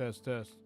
Test, test.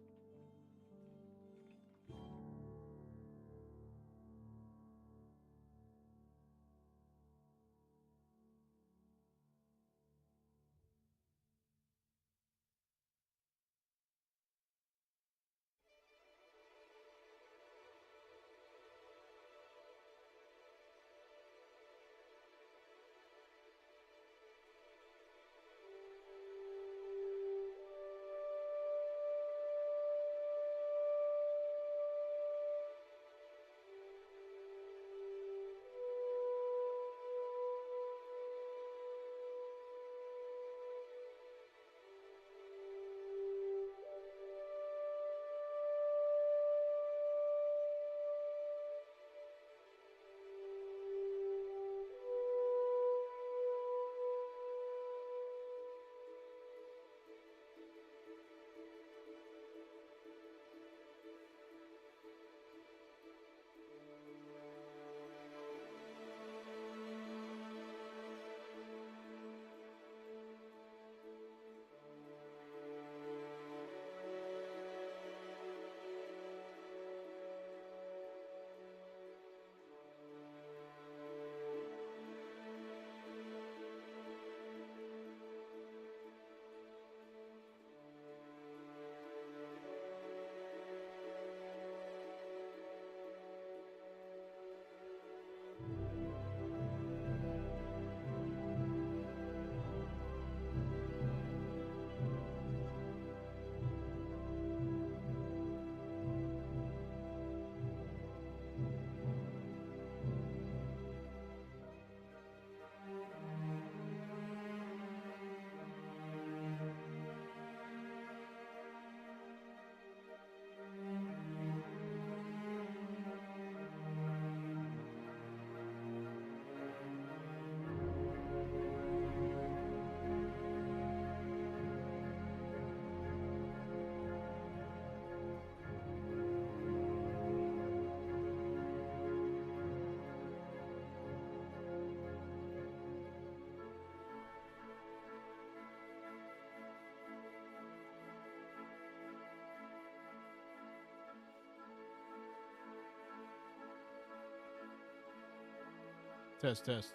Test, test.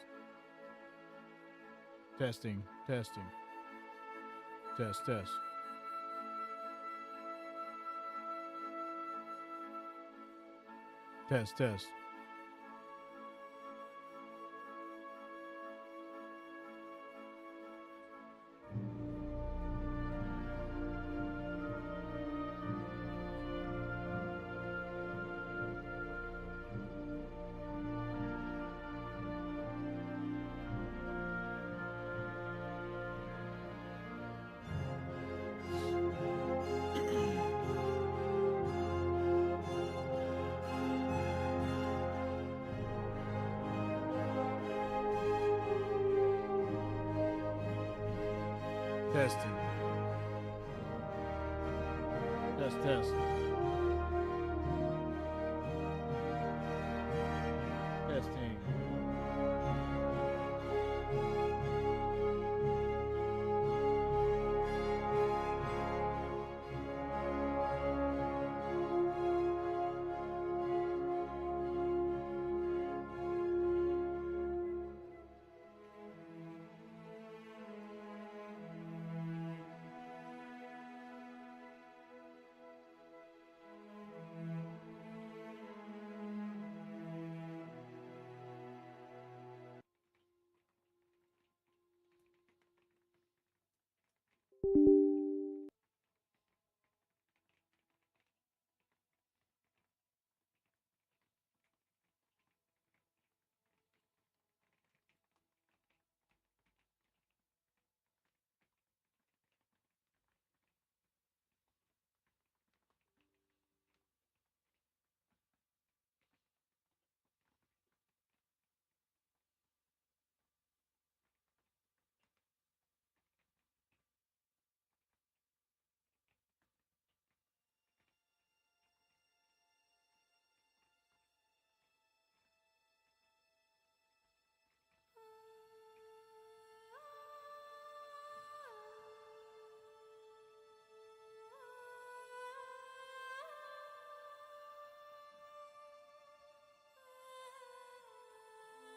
Testing, testing. Test, test. Test, test. Testing. Test, test. Testing.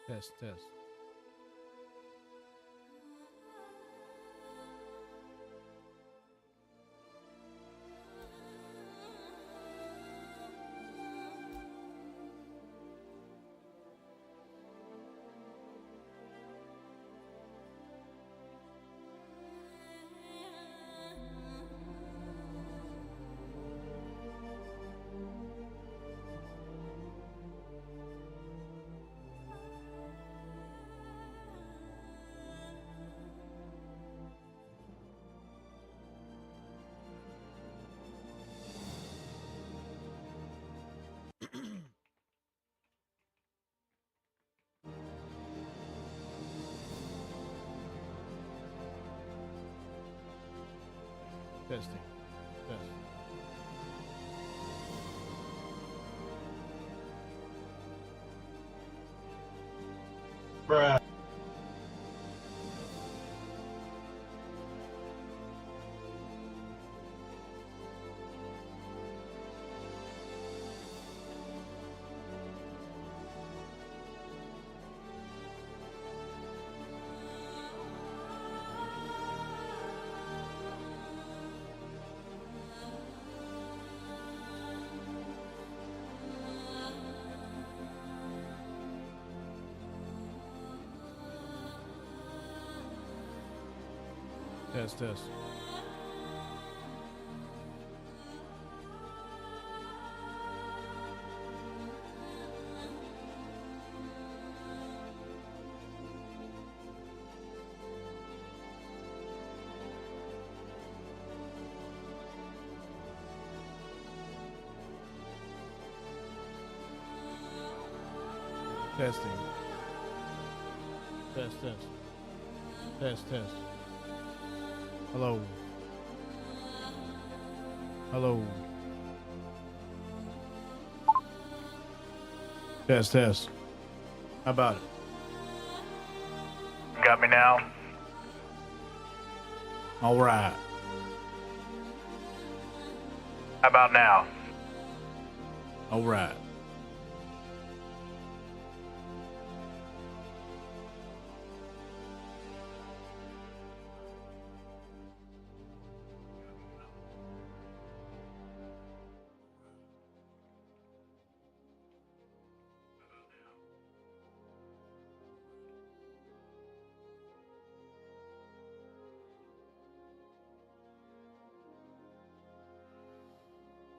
Test, test. Testing. Test. Bruh. Test, test. Testing. Test, test. Test, test. Hello. Hello. Test, test. How about it? Got me now? All right. How about now? All right.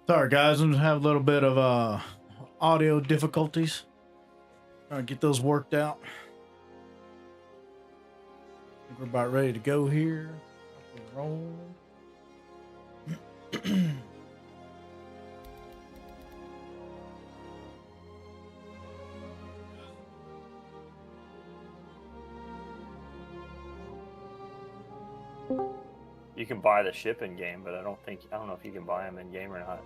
Sorry, guys. I'm gonna have a little bit of audio difficulties. Trying to get those worked out. I think we're about ready to go here. Roll. You can buy the ship in game, but I don't know if you can buy them in game or not.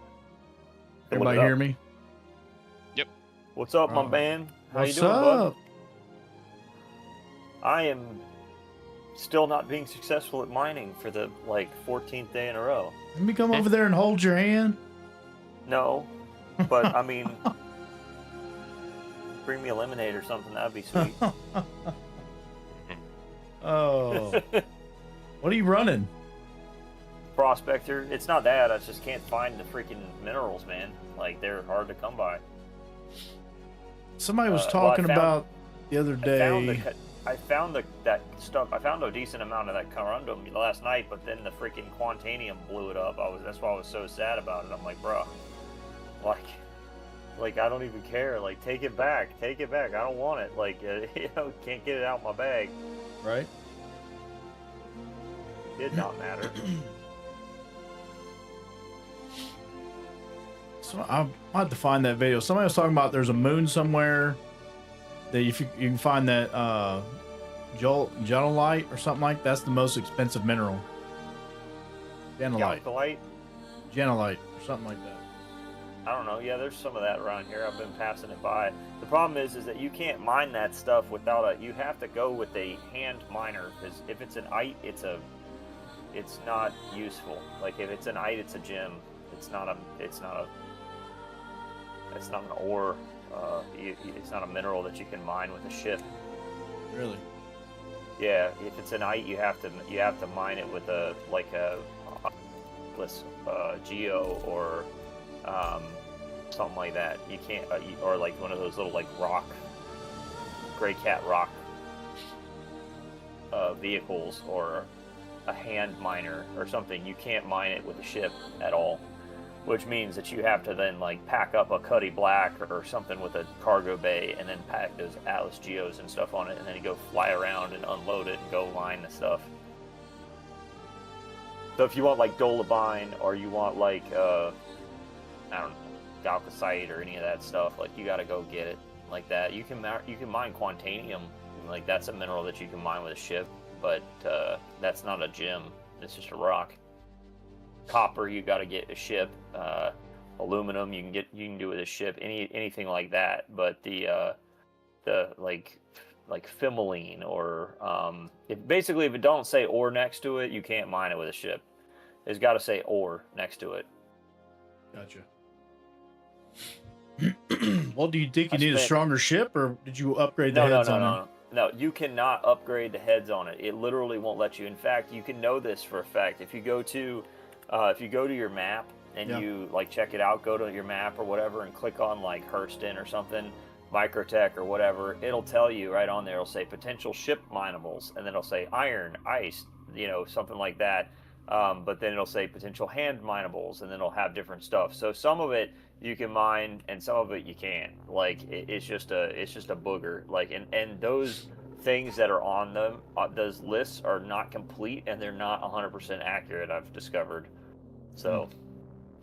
Everybody hear me? What's up, my man? How What's you doing, up? bud? I am still not being successful at mining for the 14th day in a row. Let me come over there and hold your hand. No, but I mean, bring me a lemonade or something. That'd be sweet. Oh, what are you running? Prospector. It's not that. I just can't find the freaking minerals, man. Like, they're hard to come by. Somebody was Well, talking about the other day. I found that stuff. I found a decent amount of that corundum last night, but then the freaking quantanium blew it up. That's why I was so sad about it. I'm like, bro, like I don't even care. Like, take it back. I don't want it. Like, can't get it out my bag. Right. Did not matter. So I'll have to find that video. Somebody was talking about there's a moon somewhere that if you can find that gelolite or something like that's the most expensive mineral. Genolite. Genolite or something like that. I don't know. Yeah, there's some of that around here. I've been passing it by. The problem is that you can't mine that stuff without you have to go with a hand miner, because if it's an ite, it's not useful. Like, if it's an ite, it's a gem. It's not an ore. It's not a mineral that you can mine with a ship. Really? Yeah, if it's an ite, you have to mine it with a geo or something like that. You can't, or like one of those little like rock, gray cat rock vehicles, or a hand miner or something. You can't mine it with a ship at all, which means that you have to then like pack up a Cuddy Black or something with a cargo bay, and then pack those Atlas Geos and stuff on it, and then you go fly around and unload it and go mine the stuff. So if you want like Dolobine, or you want like I don't know, Galcosite or any of that stuff, like you got to go get it like that. You can mine Quantanium, like that's a mineral that you can mine with a ship, but that's not a gem. It's just a rock. Copper, you got to get a ship. Aluminum, you can do with a ship. Anything like that. But the like Fimeline, or if it don't say ore next to it, you can't mine it with a ship. It's got to say ore next to it. Gotcha. Well, do you think you need a stronger ship, or did you upgrade the heads on it? No, you cannot upgrade the heads on it. It literally won't let you. In fact, you can know this for a fact. If you go to your map and you like check it out, go to your map or whatever and click on like Hurston or something, Microtech or whatever, it'll tell you right on there. It'll say potential ship minables, and then it'll say iron, ice, something like that. But then it'll say potential hand minables, and then it'll have different stuff. So some of it you can mine, and some of it you can't. Like it's just a booger. Like and those things that are on them, those lists are not complete, and they're not 100% accurate. I've discovered. So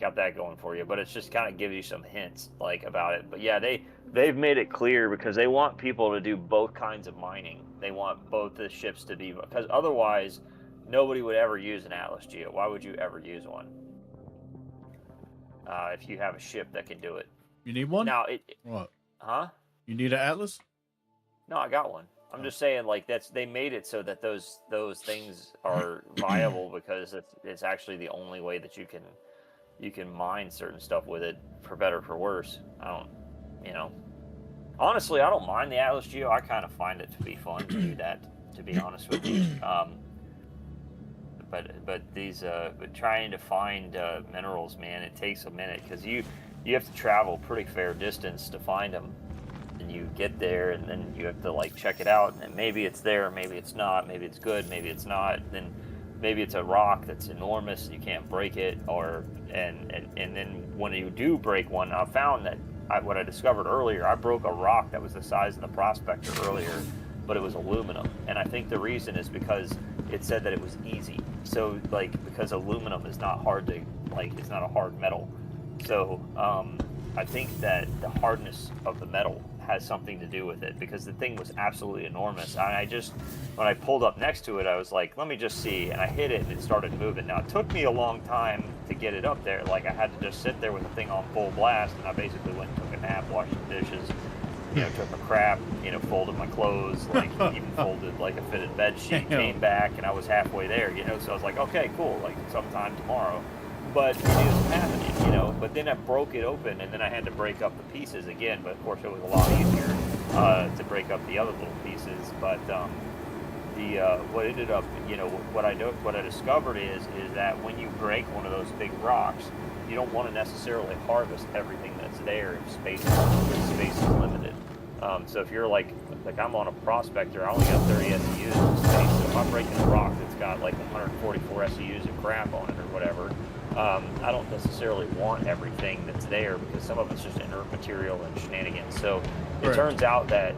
got that going for you. But it's just kind of gives you some hints like about it. But yeah, they've made it clear because they want people to do both kinds of mining. They want both the ships to be, because otherwise nobody would ever use an Atlas Geo. Why would you ever use one? If you have a ship that can do it. You need one? Now what? Huh? You need an Atlas? No, I got one. I'm just saying, like, they made it so that those things are viable, because it's actually the only way that you can mine certain stuff with it, for better or for worse. Honestly, I don't mind the Atlas Geo. I kind of find it to be fun to do that, to be honest with you. But trying to find minerals, man, it takes a minute, because you have to travel pretty fair distance to find them, and you get there, and then you have to like check it out, and maybe it's there, maybe it's not, maybe it's good, maybe it's not. Then maybe it's a rock that's enormous and you can't break it, and then when you do break one, I found that what I discovered earlier, I broke a rock that was the size of the Prospector earlier, but it was aluminum, and I think the reason is because it said that it was easy. So like, because aluminum is not hard to, like, it's not a hard metal. So I think that the hardness of the metal has something to do with it, because the thing was absolutely enormous. And when I pulled up next to it, I was like, let me just see, and I hit it and it started moving. Now it took me a long time to get it up there. Like, I had to just sit there with the thing on full blast, and I basically went and took a nap, washed the dishes, took a crap, folded my clothes, like even folded like a fitted bed sheet, came back, and I was halfway there, so I was like, okay, cool, like sometime tomorrow. But it wasn't happening, but then I broke it open, and then I had to break up the pieces again, but of course it was a lot easier to break up the other little pieces. But what ended up, what I discovered is that when you break one of those big rocks, you don't want to necessarily harvest everything that's there if space is limited. So if you're like I'm on a Prospector, I only got 30 SEUs in space. So if I'm breaking a rock that's got like 144 SEUs of crap on it or whatever, I don't necessarily want everything that's there, because some of it's just inert material and shenanigans. So it turns out that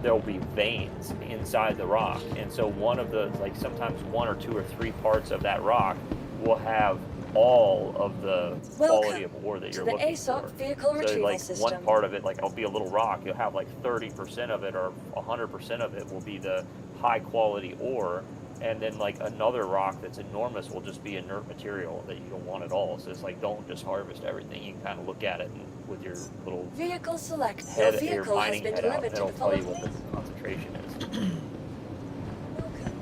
there'll be veins inside the rock, and so one of the, like, sometimes 1 or 2 or 3 parts of that rock will have all of the quality of ore that you're looking for. So like one part of it, like it'll be a little rock, you'll have like 30% of it or 100% of it will be the high quality ore, and then like another rock that's enormous will just be inert material that you don't want at all. So it's like, don't just harvest everything. You can kind of look at it with your little vehicle select. head, Your your vehicle has mining been head out, delivered and to it'll the tell you following. what the concentration is. Welcome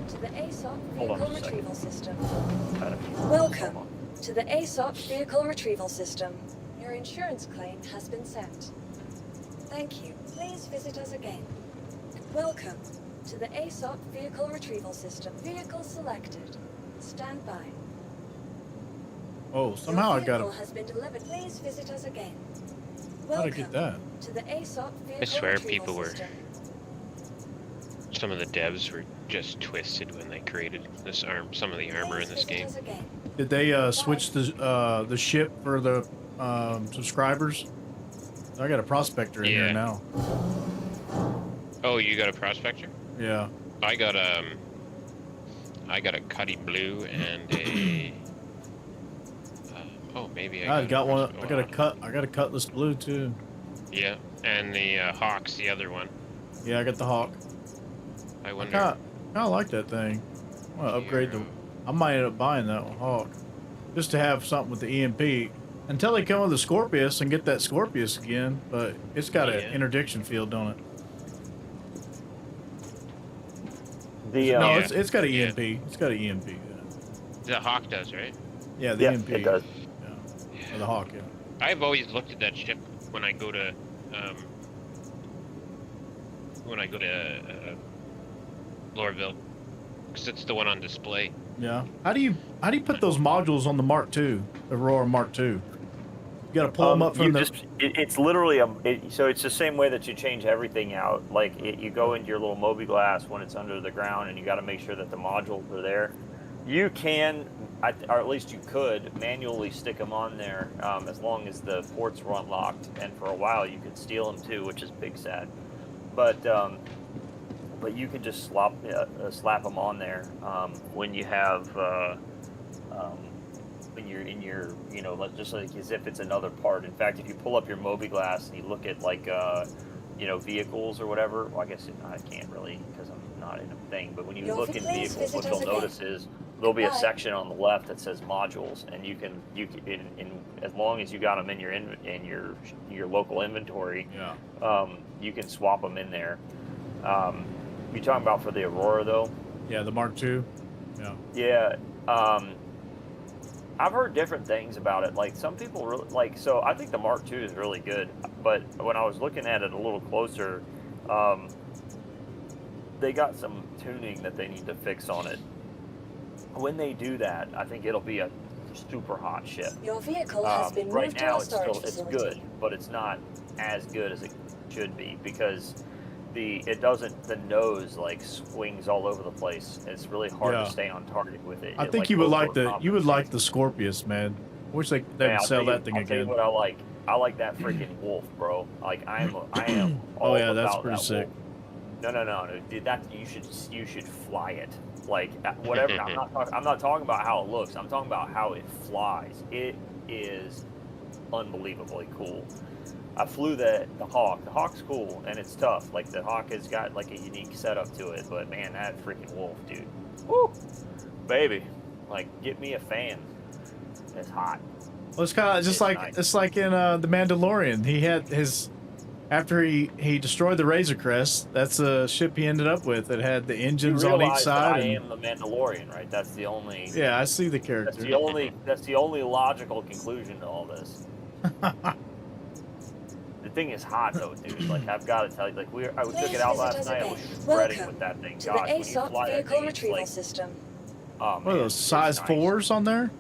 to the ASOP Hold on vehicle just a retrieval system. Hold Welcome on. to the ASOP vehicle retrieval system. Your insurance claim has been sent. Thank you. Please visit us again. Welcome to the ASOP Vehicle Retrieval System. Vehicle selected. Stand by. Oh, somehow I got Your vehicle it. has been delivered. Please visit us again. How'd I Welcome get that? to the ASOP Vehicle I swear Retrieval people were. System. Some of the devs were just twisted when they created this some of the armor in Please this visit game. us again. Did they switch the ship for the subscribers? I got a prospector in here Yeah. now. Oh, you got a prospector? Yeah. I got a Cuddy Blue and a. Oh, maybe I got one. oh, I got a Cutlass Blue too. Yeah, and the Hawk's the other one. Yeah, I got the Hawk. I I wonder. kind of like that thing. I want to upgrade the. I might end up buying that one, Hawk, just to have something with the EMP. Until they come with the Scorpius and get that Scorpius again, but it's got an interdiction field, don't it? No, it's got an EMP. It's got an EMP. Yeah. The Hawk does, right? Yeah, the Yeah, EMP. it does. Yeah. Or the Hawk, yeah. I've always looked at that ship when I go to Lorville, because it's the one on display. Yeah. How do you put those modules on the Mark II, the Aurora Mark II? You got to pull them up from the. It's literally so it's the same way that you change everything out. Like you go into your little Moby glass when it's under the ground, and you got to make sure that the modules are there. You can, or at least you could, manually stick them on there as long as the ports were unlocked. And for a while, you could steal them too, which is big sad. But you can just slap them on there when you have when you're in your, just like as if it's another part. In fact, if you pull up your Moby glass and you look at like vehicles or whatever, well, I guess I can't really because I'm not in a thing. But when you look in vehicles, what you'll notice is there'll be a section on the left that says modules, and you can as long as you got them in your local inventory, you can swap them in there. You talking about for the Aurora though? Yeah, the Mark II. Yeah. Yeah. I've heard different things about it. Like some people really like. So I think the Mark II is really good, but when I was looking at it a little closer, they got some tuning that they need to fix on it. When they do that, I think it'll be a super hot ship. Your vehicle has been right moved now to a storage it's facility. good, but it's not as good as it should be because the nose like swings all over the place. It's really hard to stay on target with it. I think you would like the Scorpius, man. I wish they'd sell that thing I'll tell you again. what I like. I like that freaking wolf, bro. Like I am. Oh yeah, that's about pretty that sick. Wolf. No, dude. That you should fly it. Like whatever. I'm not talking about how it looks. I'm talking about how it flies. It is unbelievably cool. I flew the Hawk. The Hawk's cool and it's tough. Like the Hawk has got like a unique setup to it. But man, that freaking wolf, dude. Woo, baby. Like get me a fan. It's hot. Well, it's kind of just like nice. it's like in the Mandalorian. He had his after he destroyed the Razor Crest. That's a ship he ended up with. It had the engines on each side. I am the Mandalorian, right? That's the only. Yeah, I see the character. That's the only logical conclusion to all this. The thing is hot though, dude. Like I've got to tell you, like I took it out last night. I was shredding with that thing. To Gosh, the when you ASOP fly that Vehicle thing, it's Retrieval like, System. oh, What are man, those size nice. 4s on there?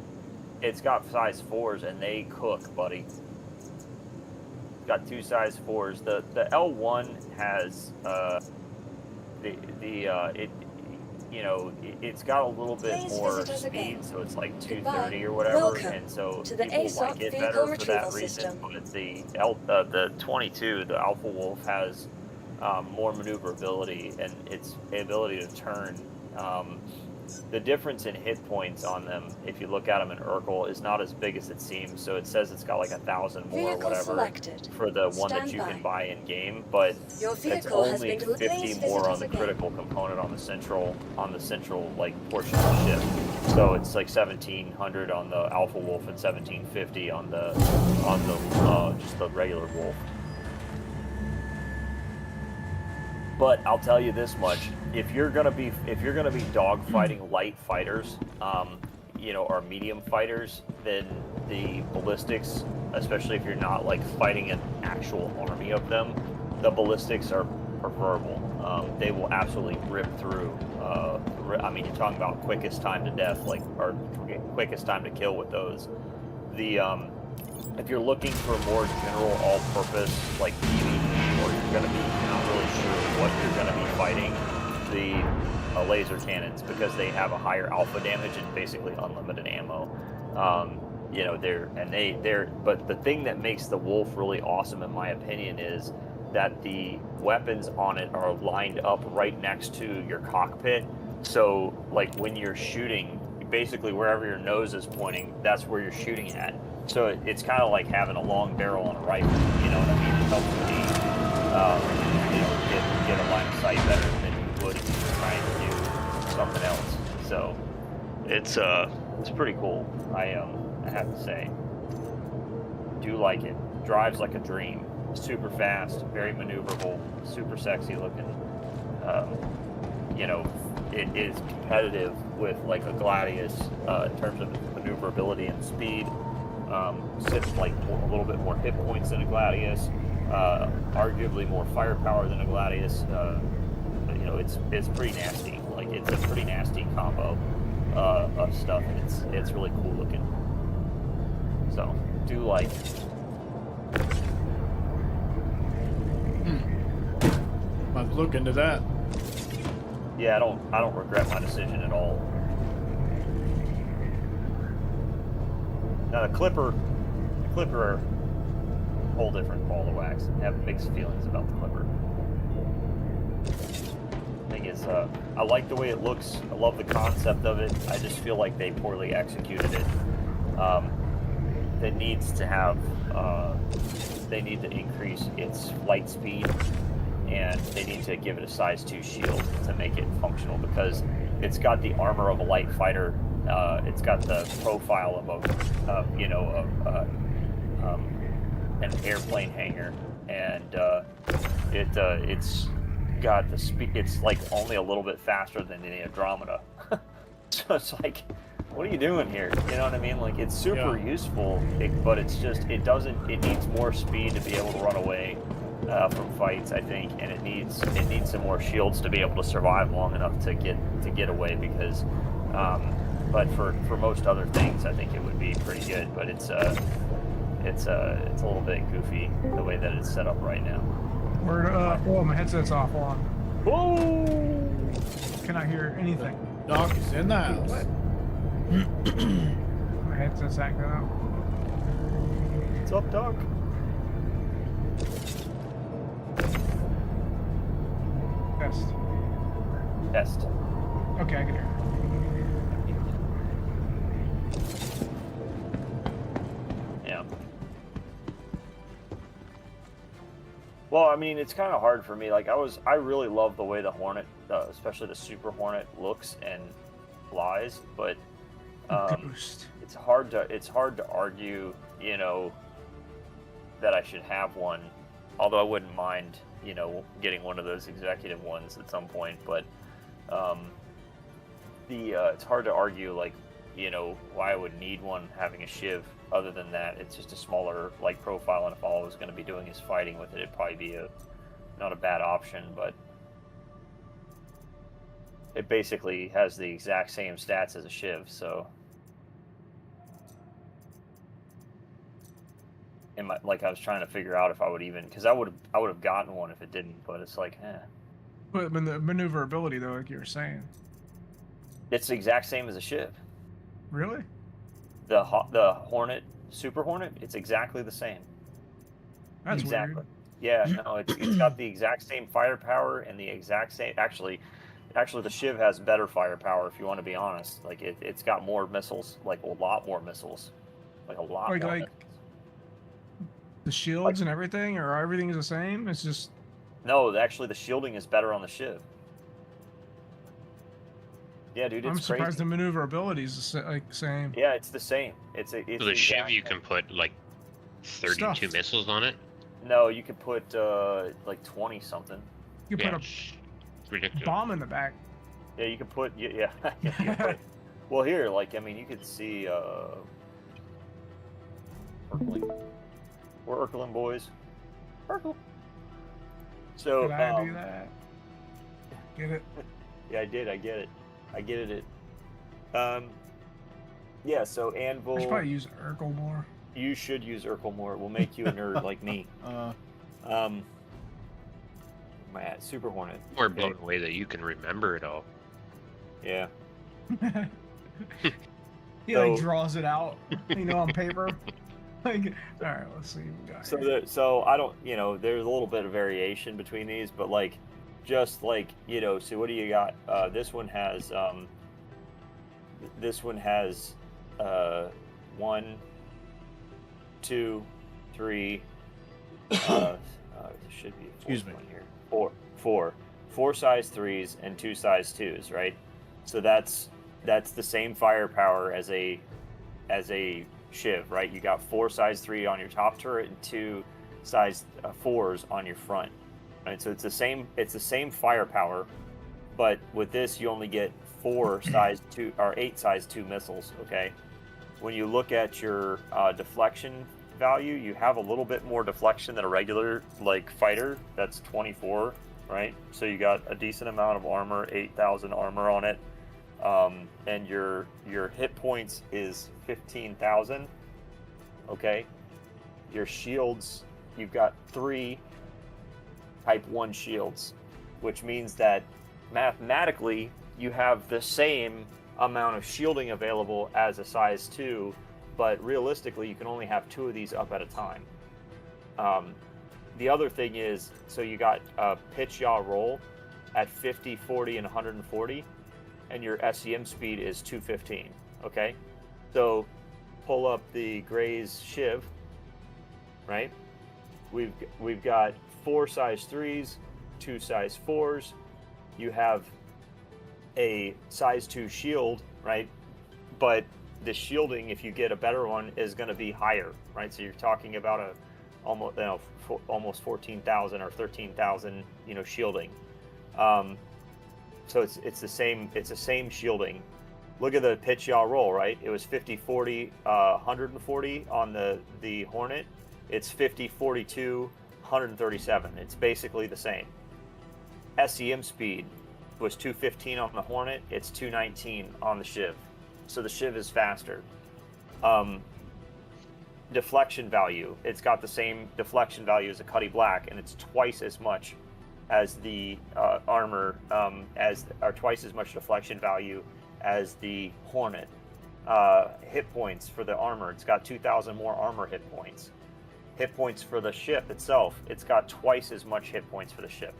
It's got size 4s and they cook, buddy. Got 2 size 4s. The L1 has it's got a little bit Please more visit us speed, again. so it's like Goodbye. 230 or whatever, Welcome and so to the people ASOP like it Vehicle better for Retrieval that reason. System. But the 22, the Alpha Wolf has more maneuverability and its ability to turn. The difference in hit points on them, if you look at them in Urkel, is not as big as it seems. So it says it's got like 1,000 more or Vehicle whatever selected. for the one that Stand you by. can buy in game, but Your it's vehicle has only been 50 please more visit on us the again. critical component on the central like portion of the ship. So it's like 1,700 on the Alpha Wolf and 1,750 on the just the regular Wolf. But I'll tell you this much: if you're gonna be dogfighting light fighters, or medium fighters, then the ballistics, especially if you're not like fighting an actual army of them, the ballistics are preferable. They will absolutely rip through. I mean, you're talking about quickest time to death, like, or quickest time to kill with those. The if you're looking for a more general all-purpose like PvE, or you're gonna be not really sure what you're gonna be fighting, the laser cannons, because they have a higher alpha damage and basically unlimited ammo. You know, but the thing that makes the Wolf really awesome, in my opinion, is that the weapons on it are lined up right next to your cockpit. So, like, when you're shooting, basically wherever your nose is pointing, that's where you're shooting at. So it's kind of like having a long barrel on a rifle. You know what I mean? It helps me, you know, get a line of sight better than you would if you were trying to do something else. So it's pretty cool. I have to say, do like it. Drives like a dream. Super fast, very maneuverable, super sexy looking. You know, it is competitive with like a Gladius in terms of maneuverability and speed. Sits like a little bit more hit points than a Gladius, arguably more firepower than a Gladius. You know, it's pretty nasty. Like, it's a pretty nasty combo of stuff, and it's really cool looking. So do like it. I'd look into that. Yeah, I don't regret my decision at all. Now the Clipper are a whole different ball of wax. I have mixed feelings about the Clipper. Thing is, I like the way it looks. I love the concept of it. I just feel like they poorly executed it. It needs to have, they need to increase its flight speed, and they need to give it a size 2 shield to make it functional, because it's got the armor of a light fighter. It's got the profile of an airplane hangar, and it's got the speed. It's like only a little bit faster than the Andromeda. So it's like, what are you doing here? You know what I mean? Like, it's super useful, but it's just, it needs more speed to be able to run away from fights, I think, and it needs some more shields to be able to survive long enough to get away, because but for most other things, I think it would be pretty good. But it's a little bit goofy the way that it's set up right now. Oh, my headset's off. Hold on. Whoa! Cannot hear anything. Doc is in the house. My headset's acting out. What's up, Doc? Test. Okay, I can hear. Yeah. Well, I mean, it's kind of hard for me. Like, I really love the way the Hornet, especially the Super Hornet, looks and flies, but it's hard to argue, you know, that I should have one. Although I wouldn't mind, you know, getting one of those executive ones at some point, but it's hard to argue, like, you know, why I would need one having a Shiv. Other than that, it's just a smaller, like, profile, and if all I was going to be doing is fighting with it, it'd probably be not a bad option, but it basically has the exact same stats as a Shiv, so. And like, I was trying to figure out if I would even, because I would have gotten one if it didn't, but it's like, But the maneuverability, though, like you were saying. It's the exact same as a Shiv. Really? The Hornet, Super Hornet, it's exactly the same. That's exactly. weird. Yeah, no, it's got the exact same firepower and the exact same. Actually, the Shiv has better firepower, if you want to be honest. Like, it's got more missiles, like a lot more missiles, like a lot more. Like the shields and everything, or everything is the same? It's just. No, actually, the shielding is better on the Shiv. Yeah, dude, it's I'm surprised crazy. the maneuverability is the same. Yeah, it's the same. It's So the Shiv, you can put like 32 missiles on it. No, you can put like 20 something. You can put ridiculous. a bomb in the back. Yeah, you can put you can put, well, here, like, I mean, you could see Urkling. We're Urkling boys. Urkel. So Did I do that? Get it? yeah, I did. I get it. I get it. Yeah. So I anvil. should probably use Urkel more. You should use Urkel more. It will make you a nerd like me. My Super Hornet. We're Okay. blown away that you can remember it all. Yeah. He like So- draws it out, on paper. Like, all right, let's see. What we got So here. so I don't, there's a little bit of variation between these, but like, just like, so what do you got? This one has 1, 2, 3. There should be a Excuse fourth me. one here. Four size 3s and 2 size 2s, right? So that's the same firepower as a shiv, right? You got 4 size 3 on your top turret and 2 size 4s on your front, right? So it's the same firepower, but with this you only get 4 size 2 or 8 size 2 missiles. Okay, when you look at your deflection value, you have a little bit more deflection than a regular like fighter. That's 24, right? So you got a decent amount of armor, 8,000 armor on it. And your hit points is 15,000. Okay, your shields, you've got 3 type 1 shields, which means that mathematically you have the same amount of shielding available as a size 2, but realistically you can only have 2 of these up at a time. The other thing is, so you got pitch, yaw, roll at 50, 40, and 140. And your SEM speed is 215. Okay, so pull up the Gray's Shiv. Right, we've got 4 size 3s, 2 size 4s. You have a size 2 shield, right? But the shielding, if you get a better one, is going to be higher, right? So you're talking about almost 14,000 or 13,000, shielding. So it's the same shielding. Look at the pitch, yaw, roll, right? It was 50, 40, 140 on the Hornet. It's 50, 42, 137. It's basically the same. SEM speed was 215 on the Hornet. It's 219 on the Shiv. So the Shiv is faster. Deflection value. It's got the same deflection value as a Cuddy Black, and it's twice as much as the armor, or twice as much deflection value as the Hornet. Hit points for the armor, it's got 2,000 more armor hit points. Hit points for the ship itself, it's got twice as much hit points for the ship.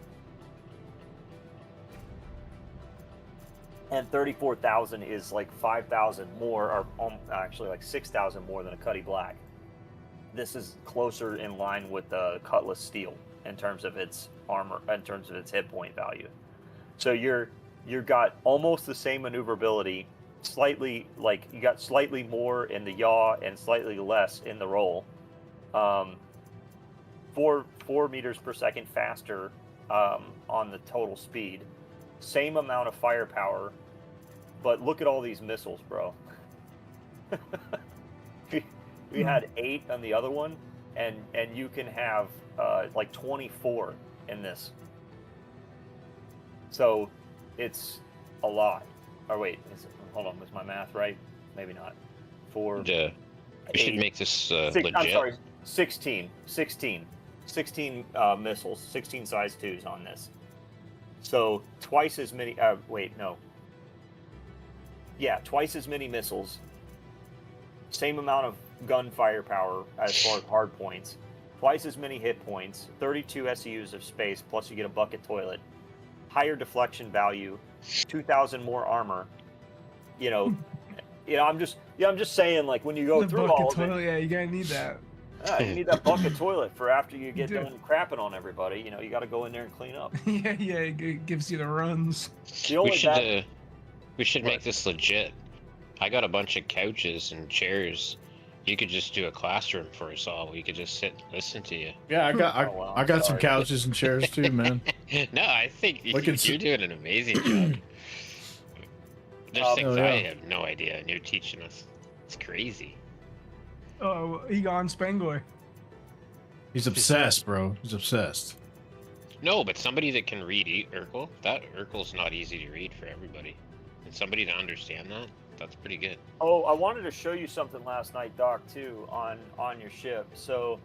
And 34,000 is like 5,000 more, or actually like 6,000 more than a Cuddy Black. This is closer in line with the Cutlass Steel in terms of its armor, in terms of its hit point value. So you've got almost the same maneuverability, slightly, like you got slightly more in the yaw and slightly less in the roll. 4 meters per second faster on the total speed. Same amount of firepower, but look at all these missiles, bro. We had 8 on the other one, and you can have like 24 in this. So it's a lot. Or wait, hold on, was my math right? Maybe not. 4. We should make this legit. I'm sorry, 16 missiles, 16 size 2s on this. So twice as many. Twice as many missiles. Same amount of gun firepower as far as hard points. Twice as many hit points. 32 SEUs of space, plus you get a bucket toilet. Higher deflection value. 2,000 more armor. I'm just saying, like, when you go The through bucket all of toilet, it, yeah, you're gonna need that. you need that bucket toilet for after you get You do. done crapping on everybody. You got to go in there and clean up. Yeah, it gives you the runs. The only We should What? make this legit. I got a bunch of couches and chairs. You could just do a classroom for us all. We could just sit and listen to you. Yeah, Oh, well, I got some sorry. couches and chairs too, man. No, I think Look at you're doing an amazing job. There's things Oh, yeah. I have no idea, and you're teaching us. It's crazy. Oh, Egon Spengler. He's obsessed, bro. He's obsessed. No, but somebody that can read Urkel, that Urkel's not easy to read for everybody. And somebody to understand that, that's pretty good. Oh, I wanted to show you something last night, Doc, too, on your ship. So,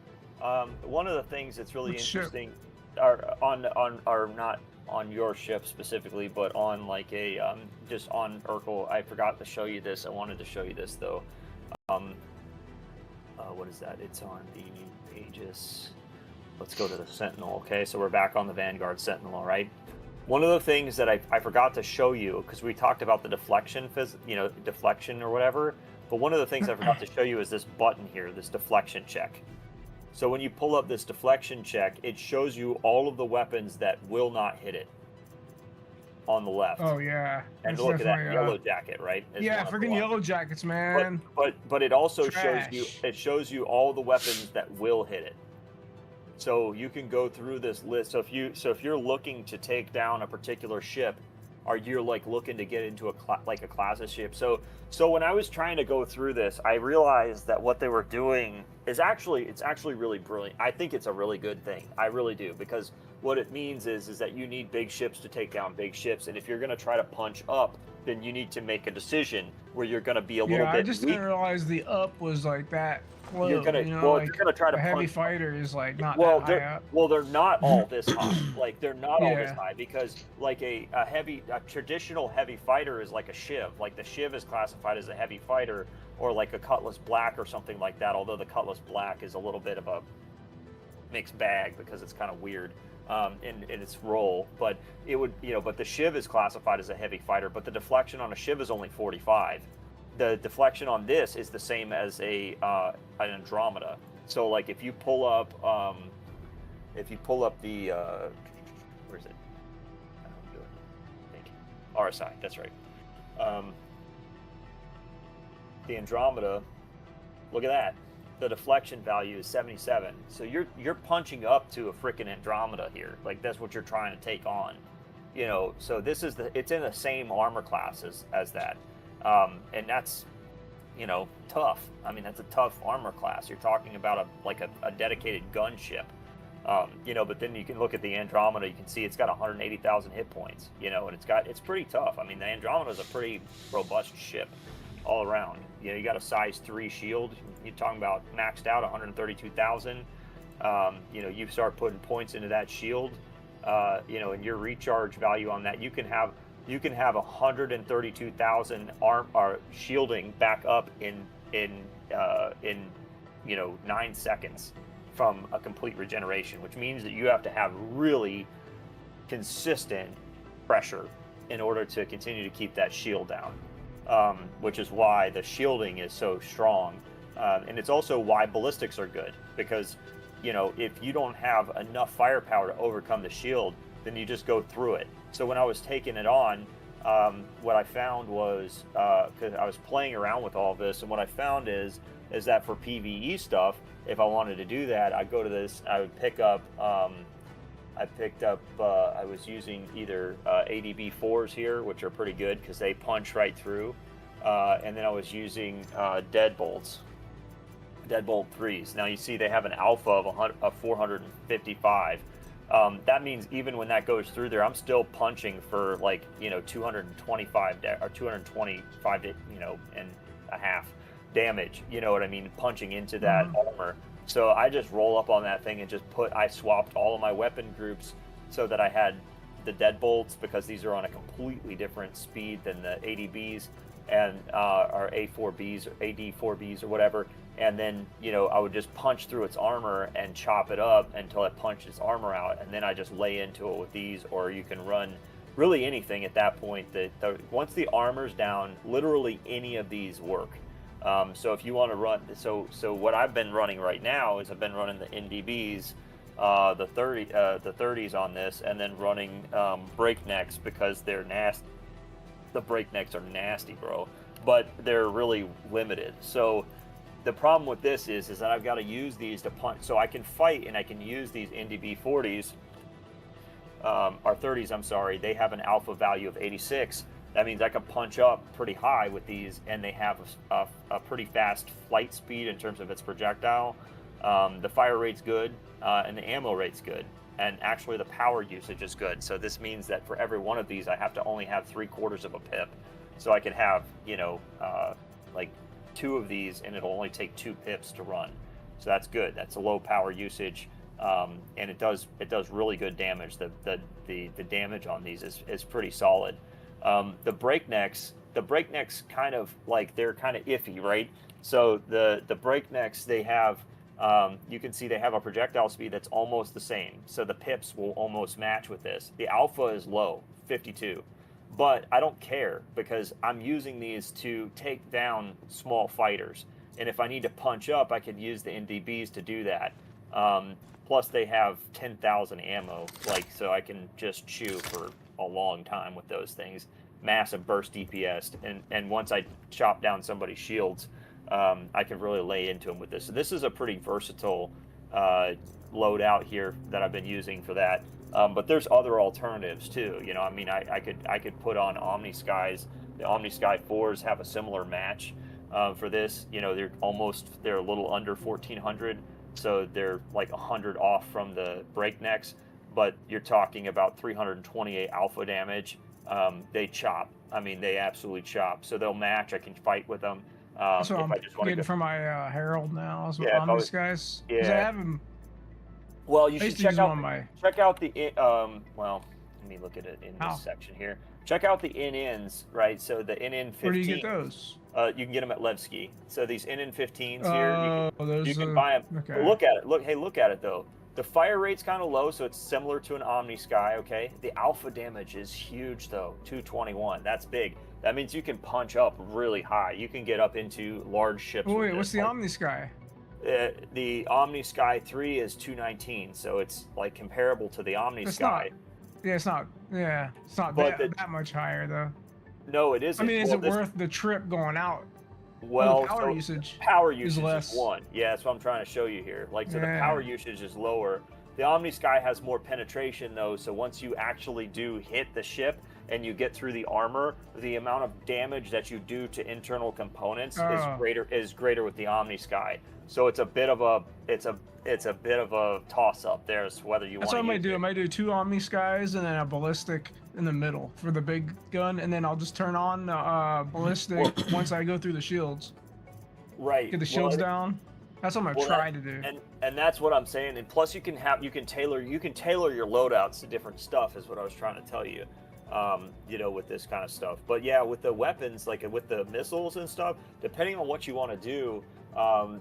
one of the things that's really Which ship? interesting, are not on your ship specifically, but on like a just on Urkel. I forgot to show you this. I wanted to show you this though. What is that? It's on the Aegis. Let's go to the Sentinel. Okay, so we're back on the Vanguard Sentinel. All right. One of the things that I forgot to show you, because we talked about the deflection, deflection or whatever, but one of the things I forgot to show you is this button here, this deflection check. So when you pull up this deflection check, it shows you all of the weapons that will not hit it on the left. Oh yeah. And That's look at that definitely, yellow jacket, right? Is Yeah, one of the freaking ones. yellow jackets, man. But it also Trash. shows you all the weapons that will hit it. So you can go through this list. So if you're looking to take down a particular ship, or you're like looking to get into a class of ship. So when I was trying to go through this, I realized that what they were doing is it's actually really brilliant. I think it's a really good thing. I really do, because what it means is that you need big ships to take down big ships, and if you're going to try to punch up, then you need to make a decision where you're going to be a little bit I just weak. didn't realize the up was like that close. You're gonna, you know, well, like if you're gonna try to a heavy punch, fighter is like not well, that high up. well, they're not all this high. Like they're not all this Yeah. high, because like a traditional heavy fighter is like a Shiv. Like the Shiv is classified as a heavy fighter, or like a Cutlass Black or something like that. Although the Cutlass Black is a little bit of a mixed bag because it's kind of weird in its role. But it would, but the Shiv is classified as a heavy fighter. But the deflection on a Shiv is only 45. The deflection on this is the same as an Andromeda. So like if you pull up the where is it? I don't know what I'm doing. Thank you. RSI, that's right. The Andromeda, look at that. The deflection value is 77. So you're punching up to a freaking Andromeda here. Like that's what you're trying to take on. So this is it's in the same armor class as that. And that's, tough. I mean, that's a tough armor class. You're talking about a dedicated gunship. But then you can look at the Andromeda. You can see it's got 180,000 hit points. And it's pretty tough. I mean, the Andromeda is a pretty robust ship all around. You got a size 3 shield. You're talking about maxed out 132,000. You start putting points into that shield. And your recharge value on that, you can have 132,000 arm or shielding back up in 9 seconds from a complete regeneration, which means that you have to have really consistent pressure in order to continue to keep that shield down, which is why the shielding is so strong, and it's also why ballistics are good, because if you don't have enough firepower to overcome the shield, then you just go through it. So when I was taking it on, what I found was, because I was playing around with all this, and what I found is that for PvE stuff, if I wanted to do that, I'd go to this, I would pick up, I was using either ADB 4s here, which are pretty good because they punch right through, and then I was using Deadbolt 3s. Now you see they have an alpha of 455. That means even when that goes through there, I'm still punching for 225 or 225, and a half damage. You know what I mean? Punching into that armor. So I just roll up on that thing and I swapped all of my weapon groups so that I had the deadbolts, because these are on a completely different speed than the ADBs and our A4Bs or AD4Bs or whatever. And then, I would just punch through its armor and chop it up until it punched its armor out. And then I just lay into it with these, or you can run really anything at that point. Once the armor's down, literally any of these work. So if you want to run, so what I've been running right now is I've been running the NDBs, the 30s on this, and then running breaknecks, because they're nasty. The breaknecks are nasty, bro, but they're really limited. So the problem with this is that I've got to use these to punch. So I can fight and I can use these NDB 40s, or 30s, I'm sorry. They have an alpha value of 86. That means I can punch up pretty high with these, and they have a pretty fast flight speed in terms of its projectile. The fire rate's good, and the ammo rate's good. and actually the power usage is good. So this means that for every one of these, I have to only have 3/4 of a pip. So I can have, you know, like 2 of these, and it'll only take 2 pips to run. So that's good. That's a low power usage, and it does really good damage. The damage on these is pretty solid. The breaknecks kind of like, they're kind of iffy, right? So the breaknecks, they have, you can see they have a projectile speed that's almost the same. So the pips will almost match with this. The alpha is low, 52. But I don't care, because I'm using these to take down small fighters. And if I need to punch up, I could use the NDBs to do that. Plus they have 10,000 ammo, like, so I can just chew for a long time with those things. Massive burst DPS, and once I chop down somebody's shields, I can really lay into them with this. So this is a pretty versatile loadout here that I've been using for that. But there's other alternatives too. You know, I mean, I could put on Omni Skies. The Omni Sky 4s have a similar match for this. You know, they're a little under 1400, so they're like 100 off from the breaknecks. But you're talking about 328 alpha damage. They chop. I mean, they absolutely chop. So they'll match. I can fight with them. That's what I'm getting for my Herald now. So Omni Skies. Yeah. I have them. Well, you should check out the well, let me look at it in this section here. Check out the NNs, right? So the NN15. Where do you get those? You can get them at Levski. So these NN15s here, you can buy them. Okay. Look at it. Look at it though. The fire rate's kind of low, so it's similar to an Omni Sky. Okay. The alpha damage is huge though, 221. That's big. That means you can punch up really high. You can get up into large ships. Oh, wait, what's the Omni Sky? The Omni Sky 3 is 219, so it's like comparable to the Omni Sky. It's not that much higher though. No, it isn't. I mean, is it worth the trip going out? Well, power usage is less. Is 1. Yeah, that's what I'm trying to show you here. Like, so the power usage is lower. The Omni Sky has more penetration though, so once you actually do hit the ship and you get through the armor, the amount of damage that you do to internal components is greater with the Omni Sky. So it's a bit of a toss up there as to whether you want to. That's what I might do. I might do 2 Omni Skies and then a ballistic in the middle for the big gun, and then I'll just turn on ballistic once I go through the shields. Right. Get the shields down. That's what I'm gonna try to do. And that's what I'm saying. And plus, you can tailor your loadouts to different stuff. Is what I was trying to tell you. You know, with this kind of stuff. But yeah, with the weapons, like with the missiles and stuff, depending on what you want to do,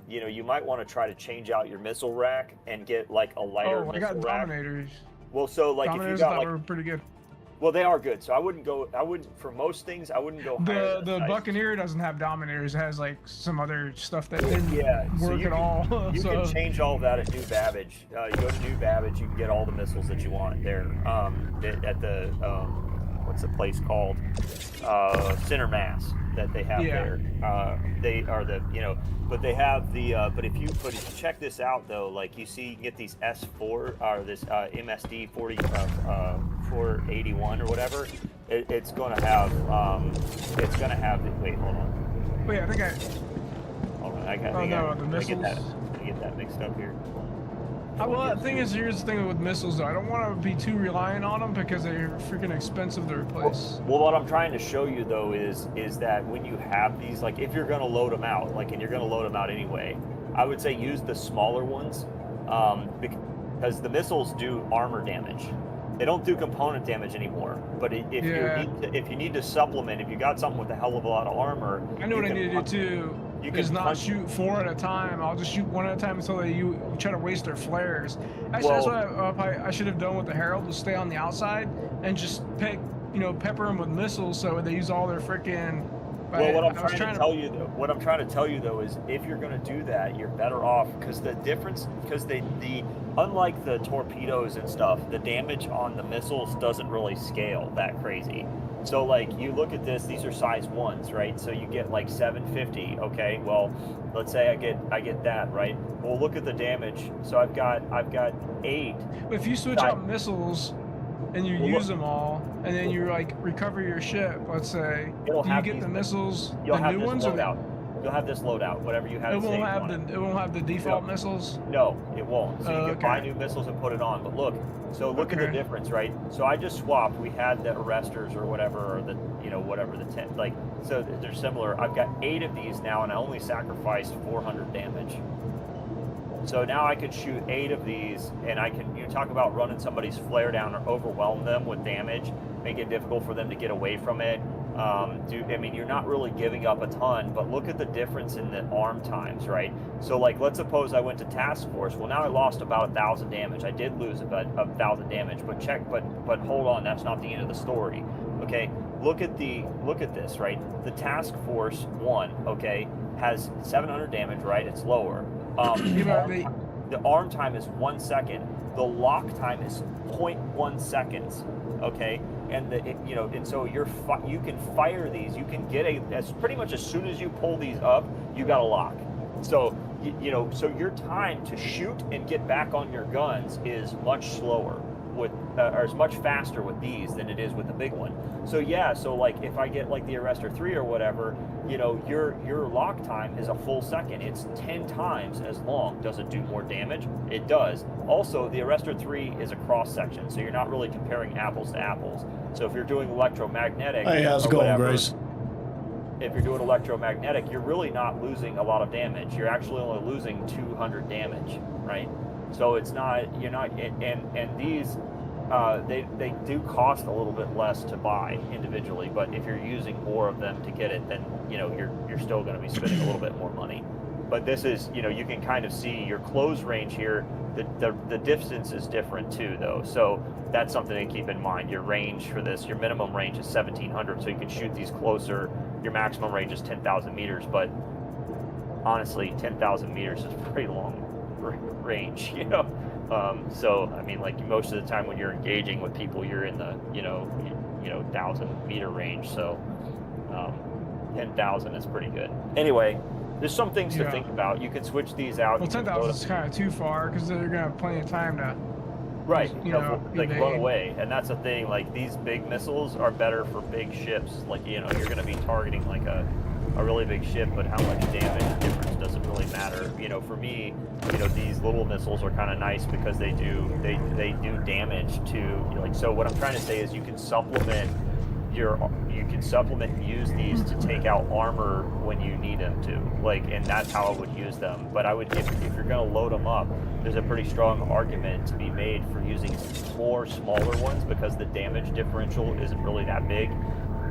you know, you might want to try to change out your missile rack and get like a lighter missile rack. I got Dominators. Well, so like Dominators, if you got like, were pretty good. Well, they are good. So I wouldn't for most things, I wouldn't go higher. The Buccaneer doesn't have Dominators. It has like some other stuff that didn't work at all. You can change all of that at New Babbage. You go to New Babbage, you can get all the missiles that you want there. At the what's the place called? Center Mass that they have there. They are but they have the but if you check this out though, like you see, you can get these S4 or this MSD 481 or whatever. It's gonna have wait, hold on. Wait, I think hold on, I get that mixed up here. Well, the thing is, here's the thing with missiles, though. I don't want to be too reliant on them because they're freaking expensive to replace. Well, what I'm trying to show you, though, is that when you have these, like, if you're going to load them out, and you're going to load them out anyway, I would say use the smaller ones because the missiles do armor damage. They don't do component damage anymore. But if you need to supplement, if you got something with a hell of a lot of armor, I know what I need to do too. You can not shoot 4 at a time. I'll just shoot 1 at a time until you try to waste their flares. Actually, that's what I should have done with the Herald, was stay on the outside and just pepper them with missiles so they use all their freaking. Well, what I'm trying to tell you though is if you're going to do that, you're better off because unlike the torpedoes and stuff, the damage on the missiles doesn't really scale that crazy. So like you look at this, these are size 1s, right? So you get like 750. Okay, well, let's say I get that, right? Well, look at the damage. So I've got 8. If you switch out missiles and you use them all, and then you like recover your ship, let's say, do you get the missiles, the new ones, or You'll have this loadout, whatever you have. It won't have the default missiles. No, it won't. So you can buy new missiles and put it on. But look at the difference, right? So I just swapped. We had the arresters or whatever, or the whatever the 10, like, so they're similar. I've got 8 of these now, and I only sacrificed 400 damage. So now I could shoot 8 of these, and I can, talk about running somebody's flare down or overwhelm them with damage, make it difficult for them to get away from it. You're not really giving up a ton, but look at the difference in the arm times, right? So like, let's suppose I went to task force. Well, now I lost about 1,000 damage. I did lose about 1,000 damage, but hold on, that's not the end of the story. Okay, look at this, right? The task force 1, okay, has 700 damage, right? It's lower. The arm time is 1 second. The lock time is 0.1 seconds. Okay, and so you can fire these. You can get as pretty much as soon as you pull these up, you got a lock. So so your time to shoot and get back on your guns is much slower or is much faster with these than it is with the big one. So yeah, so like if I get like the Arrestor 3 or whatever, your lock time is a full second. It's 10 times as long. Does it do more damage? It does. Also, the Arrestor 3 is a cross section, so you're not really comparing apples to apples. So if you're doing electromagnetic, hey, how's it going, Grace? If you're doing electromagnetic, you're really not losing a lot of damage. You're actually only losing 200 damage, right? So it's not, and these, they do cost a little bit less to buy individually, but if you're using more of them to get it, then, you're still going to be spending a little bit more money. But this is, you can kind of see your close range here. The distance is different too, though. So that's something to keep in mind. Your range for this, your minimum range is 1,700, so you can shoot these closer. Your maximum range is 10,000 meters, but honestly, 10,000 meters is pretty long range, so I mean, like, most of the time when you're engaging with people, you're in the 1,000 meter range. So 10,000 is pretty good. Anyway, there's some things to think about. You can switch these out. Well, 10,000 is kind of too far because they're gonna have plenty of time to run away. And that's the thing. Like, these big missiles are better for big ships. Like, you're gonna be targeting like a really big ship, but how much damage difference doesn't really matter. For me, these little missiles are kind of nice because they do damage to, so what I'm trying to say is you can supplement and use these to take out armor when you need them to, and that's how I would use them. But I would, if you're going to load them up, there's a pretty strong argument to be made for using more smaller ones, because the damage differential isn't really that big.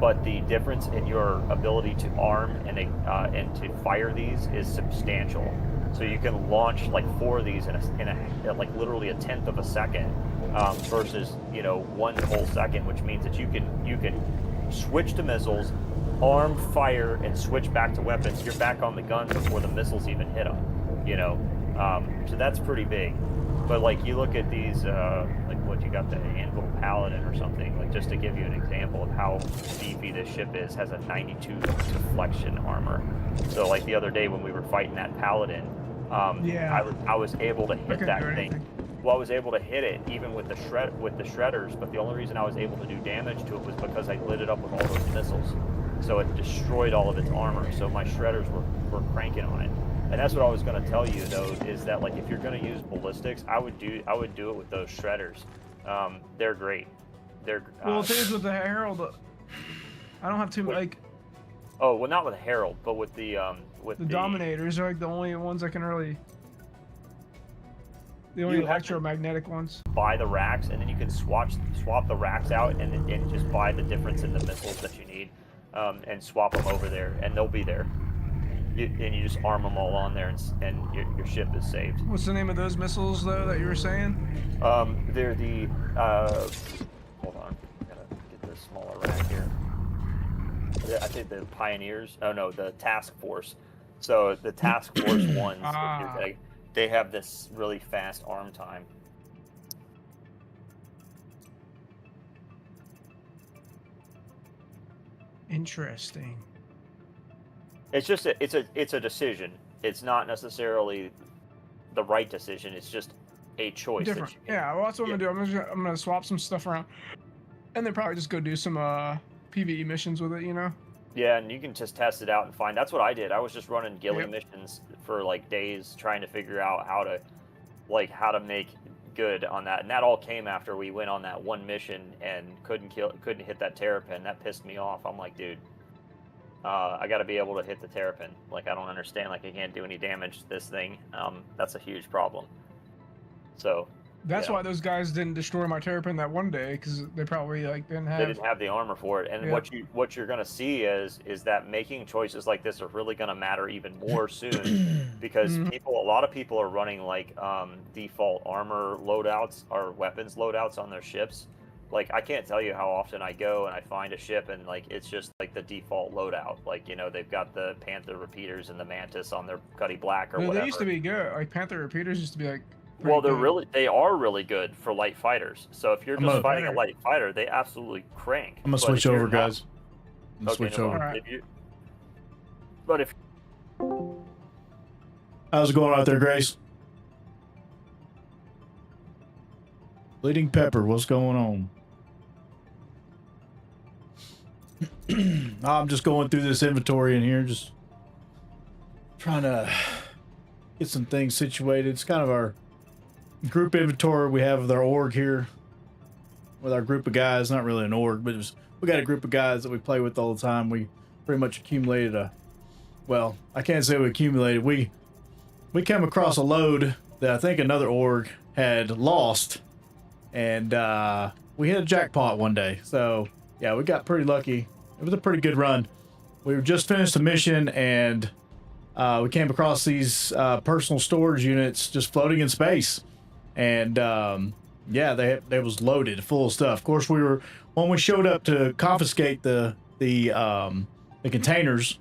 But the difference in your ability to arm and to fire these is substantial. So you can launch like 4 of these in like literally 1/10 of a second, versus 1 whole second, which means that you can switch to missiles, arm, fire, and switch back to weapons. You're back on the guns before the missiles even hit them. So that's pretty big. But like, you look at these, like what you got, the Anvil Paladin or something, like, just to give you an example of how beefy this ship is, has a 92 deflection armor. So like the other day when we were fighting that Paladin, I was able to hit that thing. Well, I was able to hit it even with the shredders, but the only reason I was able to do damage to it was because I lit it up with all those missiles. So it destroyed all of its armor. So my shredders were cranking on it. And that's what I was going to tell you, though, is that, like, if you're going to use ballistics, I would do it with those shredders. They're great. Well, the thing is with the Herald, I don't have too like. Oh well, not with the Herald, but with the Dominators are like the only ones that can really. The only electromagnetic ones. Buy the racks, and then you can swap the racks out, and just buy the difference in the missiles that you need, and swap them over there, and they'll be there. And you just arm them all on there, and your ship is saved. What's the name of those missiles, though, that you were saying? They're the, hold on, I gotta get this smaller rack here. I think the Pioneers, oh no, the Task Force. So the Task Force ones, they have this really fast arm time. Interesting. It's just it's a decision. It's not necessarily the right decision. It's just a choice. Different. Yeah, well, that's what I'm gonna do. I'm gonna swap some stuff around, and then probably just go do some PvE missions with it. Yeah, and you can just test it out and find. That's what I did. I was just running ghillie missions for like days, trying to figure out how to make good on that. And that all came after we went on that one mission and couldn't hit that terrapin. That pissed me off. I'm like, dude, I got to be able to hit the terrapin. Like, I don't understand. Like, I can't do any damage to this thing. That's a huge problem. So. That's why those guys didn't destroy my terrapin that one day, because they probably didn't have the armor for it. And what you're gonna see is that making choices like this are really gonna matter even more soon, because a lot of people are running like default armor loadouts or weapons loadouts on their ships. Like, I can't tell you how often I go and I find a ship and like it's just like the default loadout. Like, you know, they've got the Panther repeaters and the Mantis on their Cuddy Black or whatever. They used to be good. Like Panther repeaters used to be like. Well, they are really good for light fighters. So if you're just fighting a light fighter, they absolutely crank. I'm gonna switch over, guys. I'm gonna switch over. Right. If how's it going out there, Grace? Bleeding Pepper, what's going on? I'm just going through this inventory in here, just trying to get some things situated. It's kind of our group inventory we have with our org here, with our group of guys. Not really an org, but we got a group of guys that we play with all the time. We pretty much accumulated well, I can't say we accumulated. We came across a load that I think another org had lost, and we hit a jackpot one day. So yeah, we got pretty lucky. It was a pretty good run. We were just finished a mission, and we came across these personal storage units just floating in space. And yeah, they was loaded full of stuff. Of course, when we showed up to confiscate the containers,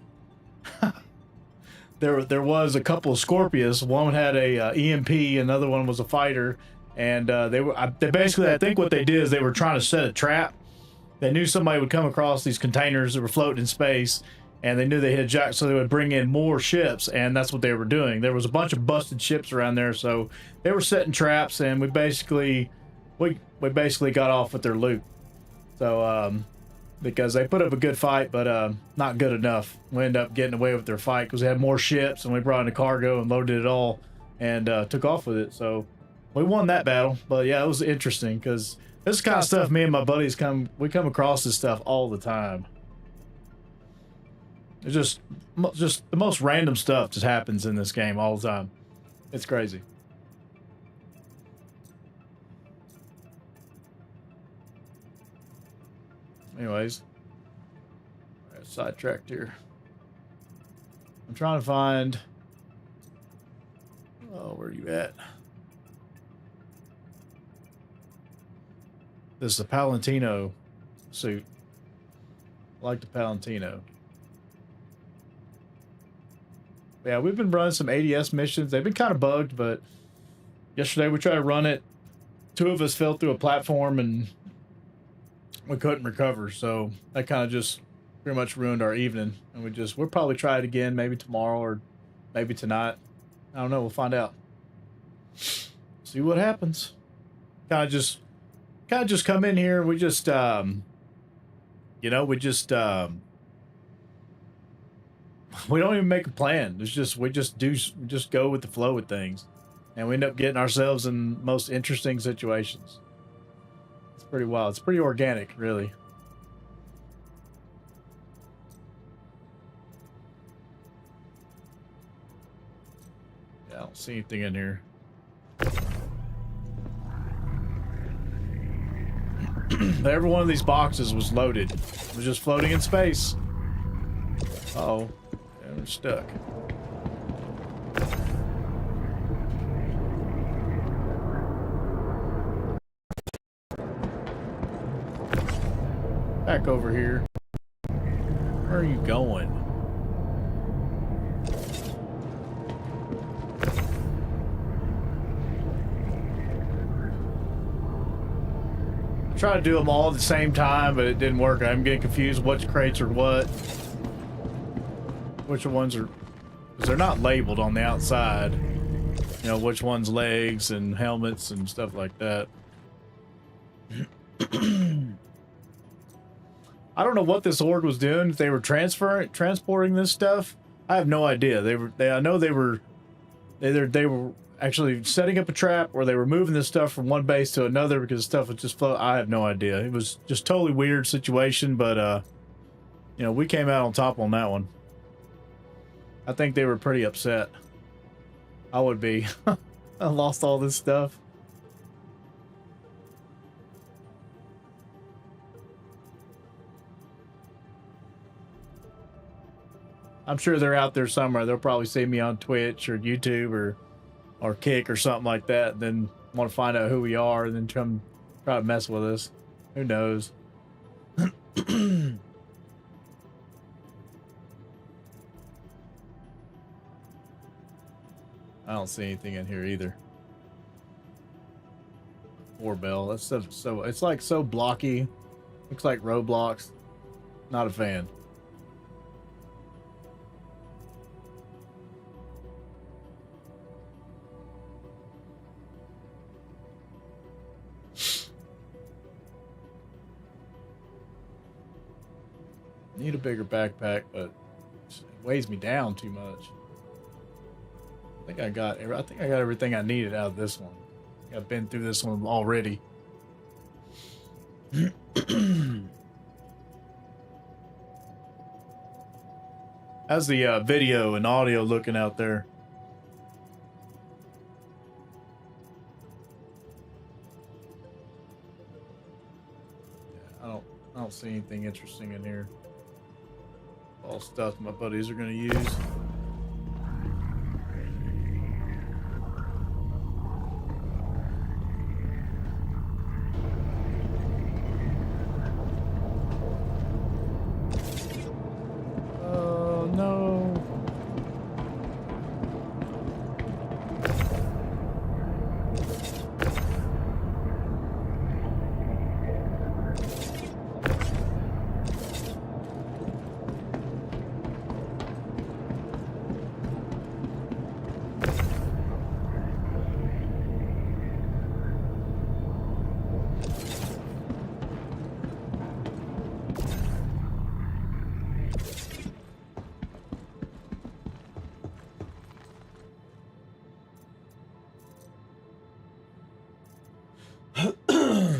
there was a couple of Scorpius. One had a EMP, another one was a fighter, and they basically, I think what they did is they were trying to set a trap. They knew somebody would come across these containers that were floating in space, and they knew they hit a jack, so they would bring in more ships, and that's what they were doing. There was a bunch of busted ships around there, so they were setting traps, and we basically got off with their loot. So because they put up a good fight, but not good enough. We ended up getting away with their fight because they had more ships, and we brought in the cargo and loaded it all and took off with it. So we won that battle. But yeah, it was interesting because this kind of stuff me and my buddies come across this stuff all the time. It's just the most random stuff just happens in this game all the time. It's crazy. Anyways, I got sidetracked here. I'm trying to find. Oh, where are you at? This is a Palantino suit. I like the Palantino. Yeah, we've been running some ADS missions. They've been kind of bugged, but yesterday we tried to run it. 2 of us fell through a platform and we couldn't recover, so that kind of just pretty much ruined our evening. And we'll probably try it again, maybe tomorrow or maybe tonight. I don't know. We'll find out. See what happens. Kind of just come in here. We just, we don't even make a plan. It's just we just go with the flow with things, and we end up getting ourselves in most interesting situations. It's pretty wild. It's pretty organic, really. Yeah, I don't see anything in here. Every one of these boxes was loaded. It was just floating in space. Uh-oh. We're stuck. Back over here. Where are you going? Try to do them all at the same time, but it didn't work. I'm getting confused which crates are what. Which ones are, because they're not labeled on the outside. You know, which one's legs and helmets and stuff like that. I don't know what this horde was doing. If they were transporting this stuff, I have no idea. I know they were actually setting up a trap, or they were moving this stuff from one base to another because stuff was just flow. I have no idea. It was just totally weird situation, but you know, we came out on top on that one. I think they were pretty upset. I would be. I lost all this stuff. I'm sure they're out there somewhere. They'll probably see me on Twitch or YouTube or Kick or something like that, and then want to find out who we are and then try to mess with us. Who knows? I don't see anything in here either. Or Bell. That's so it's like so blocky. Looks like Roblox. Not a fan. Need a bigger backpack, but it weighs me down too much. I think I got everything I needed out of this one. I've been through this one already. How's the video and audio looking out there? Yeah, I don't see anything interesting in here. All stuff my buddies are gonna use. Oh no.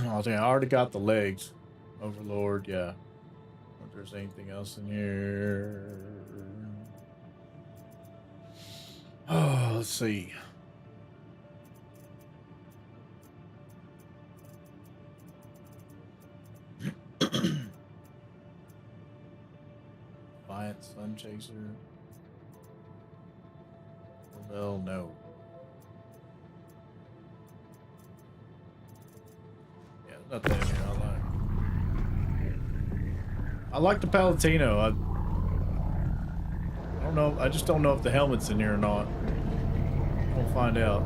I think I already got the legs. Overlord, yeah. If there's anything else in here. Oh, let's see. Defiant Sun Chaser. Well, no. Nothing in here I like the Palatino. I don't know. I just don't know if the helmet's in here or not. We'll find out.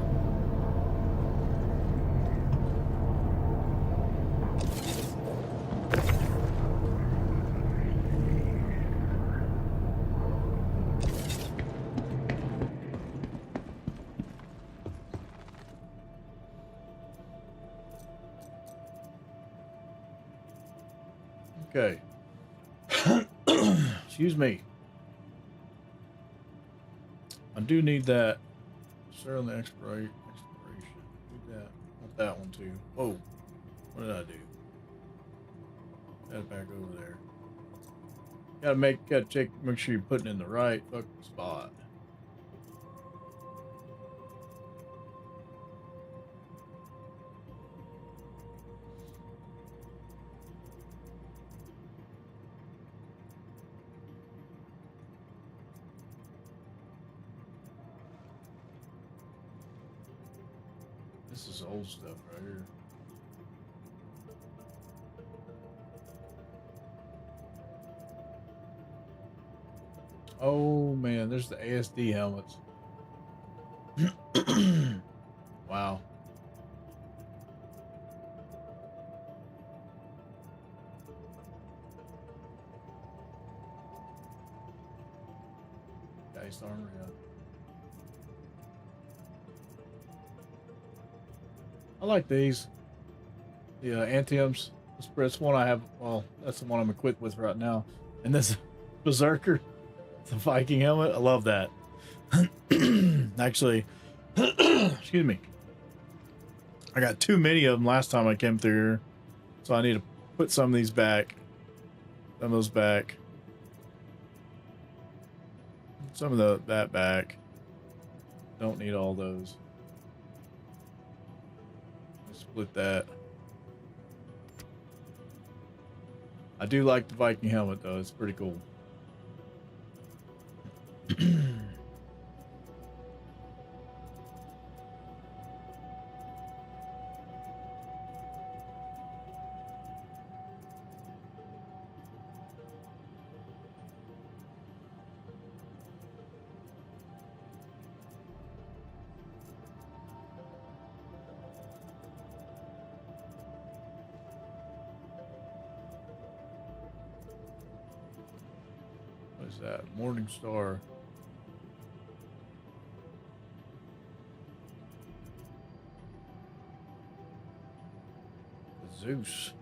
Okay. Excuse me. I do need that. Certainly exploration. Need that. Want that one too. Whoa. What did I do? Got it back over there. Gotta check, make sure you're putting it in the right fucking spot. This is old stuff right here. Oh man, there's the ASD helmets. Wow. Dice armor, yeah. I like these. The Antiums. That's one I have. Well, that's the one I'm equipped with right now. And this Berserker, the Viking helmet. I love that. Actually, excuse me. I got too many of them last time I came through here, so I need to put some of these back. Some of those back. Some of that back. Don't need all those. Split that. I do like the Viking helmet though, it's pretty cool. That Morning Star. Zeus.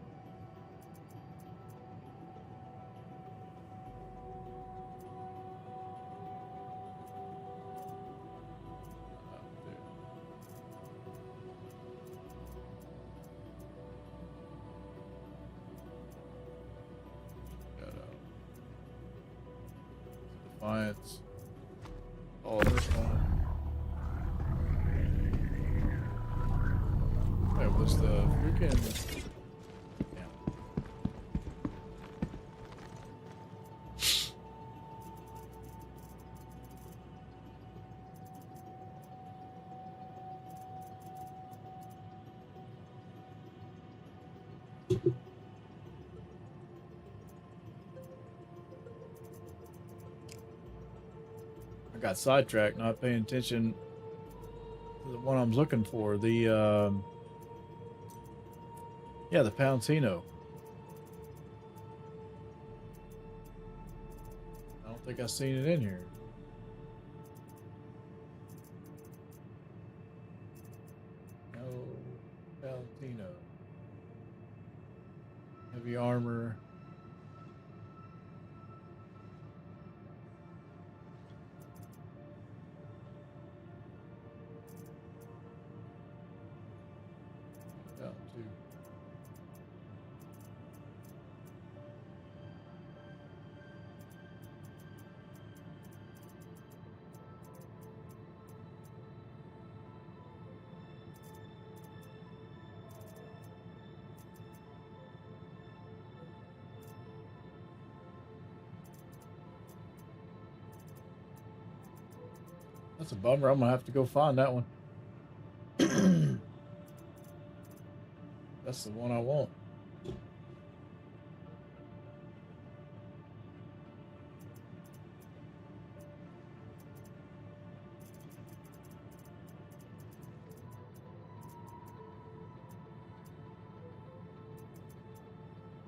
Defiance. Oh, this one. It was the freaking. Yeah. I got sidetracked, not paying attention to the one I'm looking for. The yeah, the Palantino. I don't think I've seen it in here. No, Palantino. Heavy armor. That's a bummer. I'm gonna have to go find that one. That's the one I want.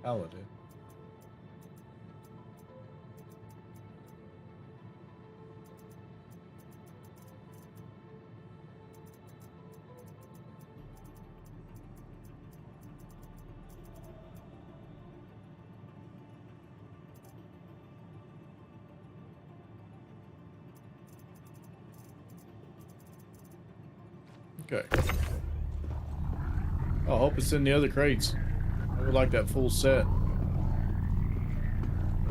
Paladin. Okay. I hope it's in the other crates. I would like that full set. I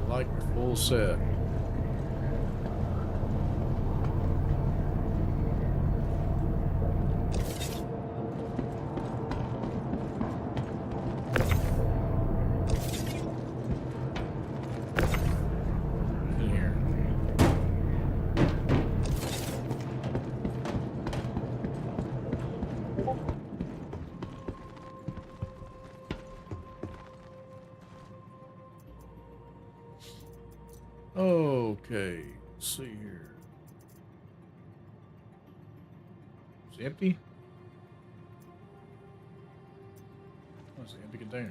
like the full set. Okay, let's see here. It's empty? Oh, it's an empty container.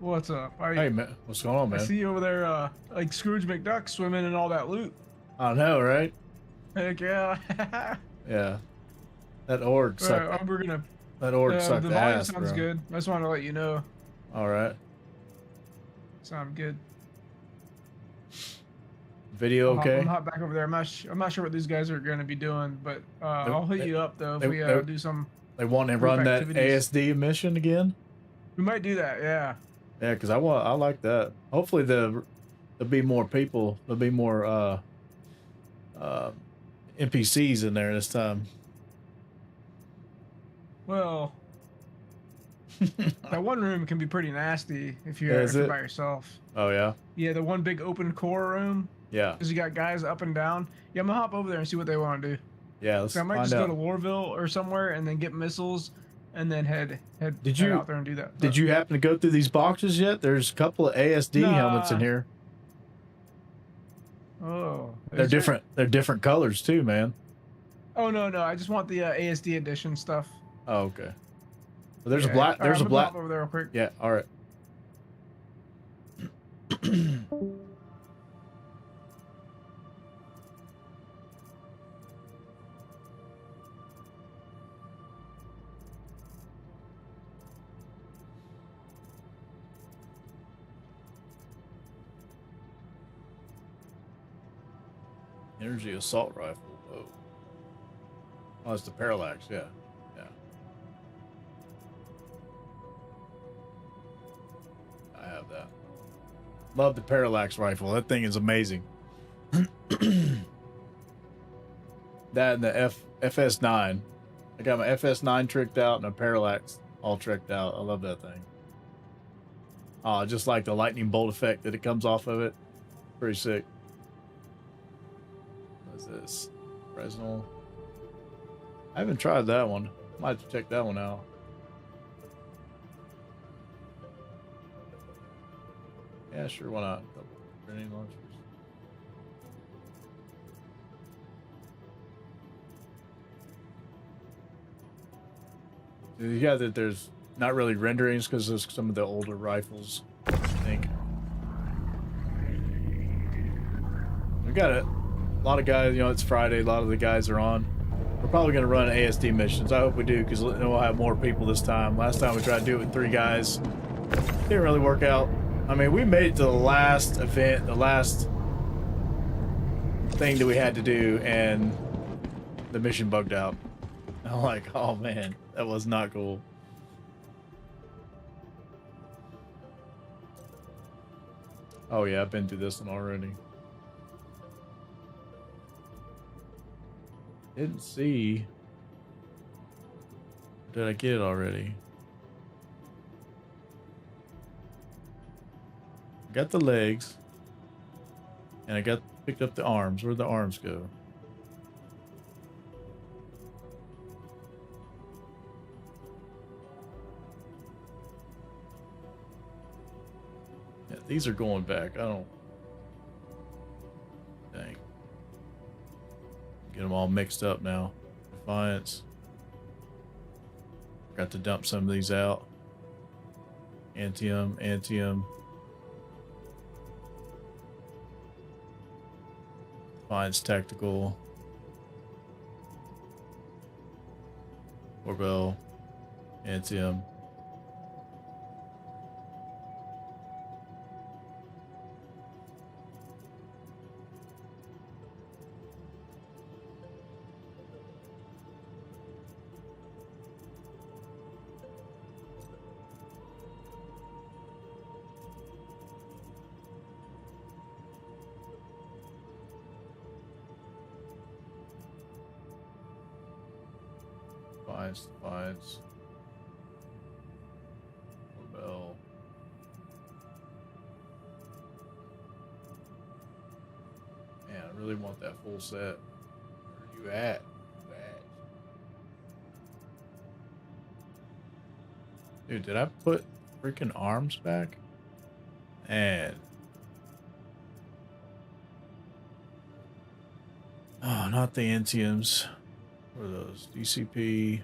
What's up? Hey man, what's going on, I man? see you over there, like Scrooge McDuck swimming in all that loot. I know, right? Heck yeah. Yeah. That org sucked. We're gonna. That org sucked The volume ass, sounds bro. good. I just wanted to let you know. All right. Sound good. Video okay? I'm hop back over there. I'm not sure what these guys are gonna be doing, but I'll hit you up though if we do some. They want to group run that activities. ASD mission again? We might do that. Yeah. Yeah, because I like that. Hopefully there'll be more people. There'll be more NPCs in there this time. Well, that one room can be pretty nasty if you're by yourself. Oh yeah. Yeah, the one big open core room. Yeah. Because you got guys up and down. Yeah, I'm gonna hop over there and see what they want to do. Yeah, let's So I might find just out. go to Warville or somewhere and then get missiles, and then head head out there and do that. Did you happen to go through these boxes yet? There's a couple of ASD helmets in here. Oh, They're different. They're different colors too, man. Oh no, I just want the ASD edition stuff. Oh, okay. Well, there's a black. There's a black. Hop over there real quick. Yeah. All right. Energy assault rifle. Whoa. Oh, it's the parallax. Yeah. Yeah. I have that. Love the parallax rifle. That thing is amazing. That and the FS9. I got my FS9 tricked out and a parallax all tricked out. I love that thing. Oh, just like the lightning bolt effect that it comes off of it. Pretty sick. What's this? Fresnel. I haven't tried that one. Might have to check that one out. Yeah, sure, why not? Grenade launchers. You got that there's not really renderings because of some of the older rifles, I think. We got it. A lot of guys, you know, it's Friday, a lot of the guys are on. We're probably going to run ASD missions. I hope we do, because we'll have more people this time. Last time we tried to do it with 3 guys. Didn't really work out. I mean, we made it to the last event, the last thing that we had to do, and the mission bugged out. I'm like, oh man, that was not cool. Oh yeah, I've been through this one already. Didn't see. Did I get it already? Got the legs. And I picked up the arms. Where'd the arms go? Yeah, these are going back. I don't. Dang. Get them all mixed up now. Defiance. Got to dump some of these out. Antium. Defiance Tactical. Orville. Antium. Defiance. Rebel. Man, I really want that full set. Where are you at? Dude, did I put freaking arms back? And oh, not the Entiums. What are those? DCP.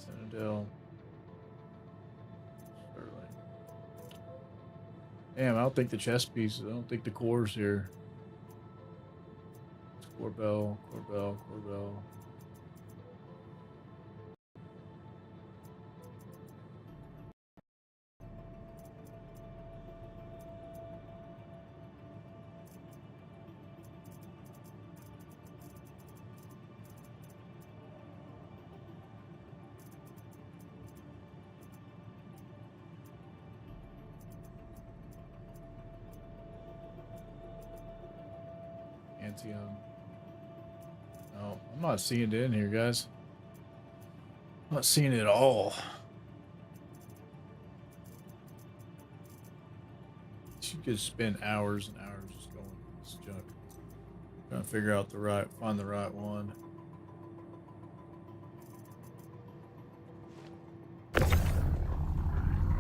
Citadel. Sterling. Damn, I don't think the chess pieces. I don't think the core's here. It's Corbell. Antium. No, I'm not seeing it in here, guys. I'm not seeing it at all. You could spend hours and hours just going through this junk, trying to figure out find the right one.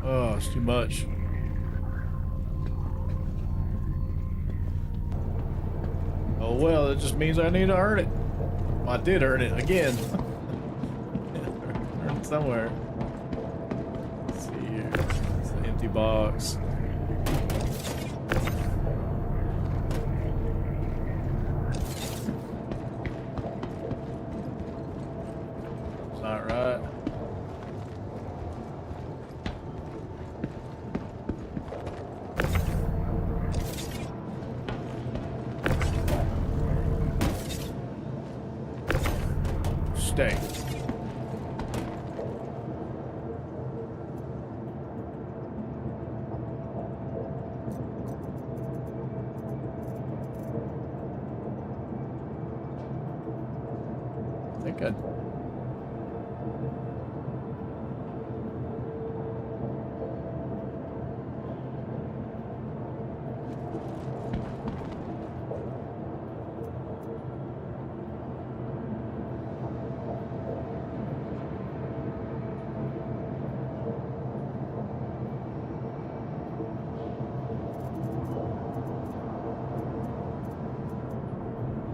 Oh, it's too much. Oh well, it just means I need to earn it. Well, I did earn it again. Earn it somewhere. Let's see here. It's an empty box. It's not right. Stay. I think I...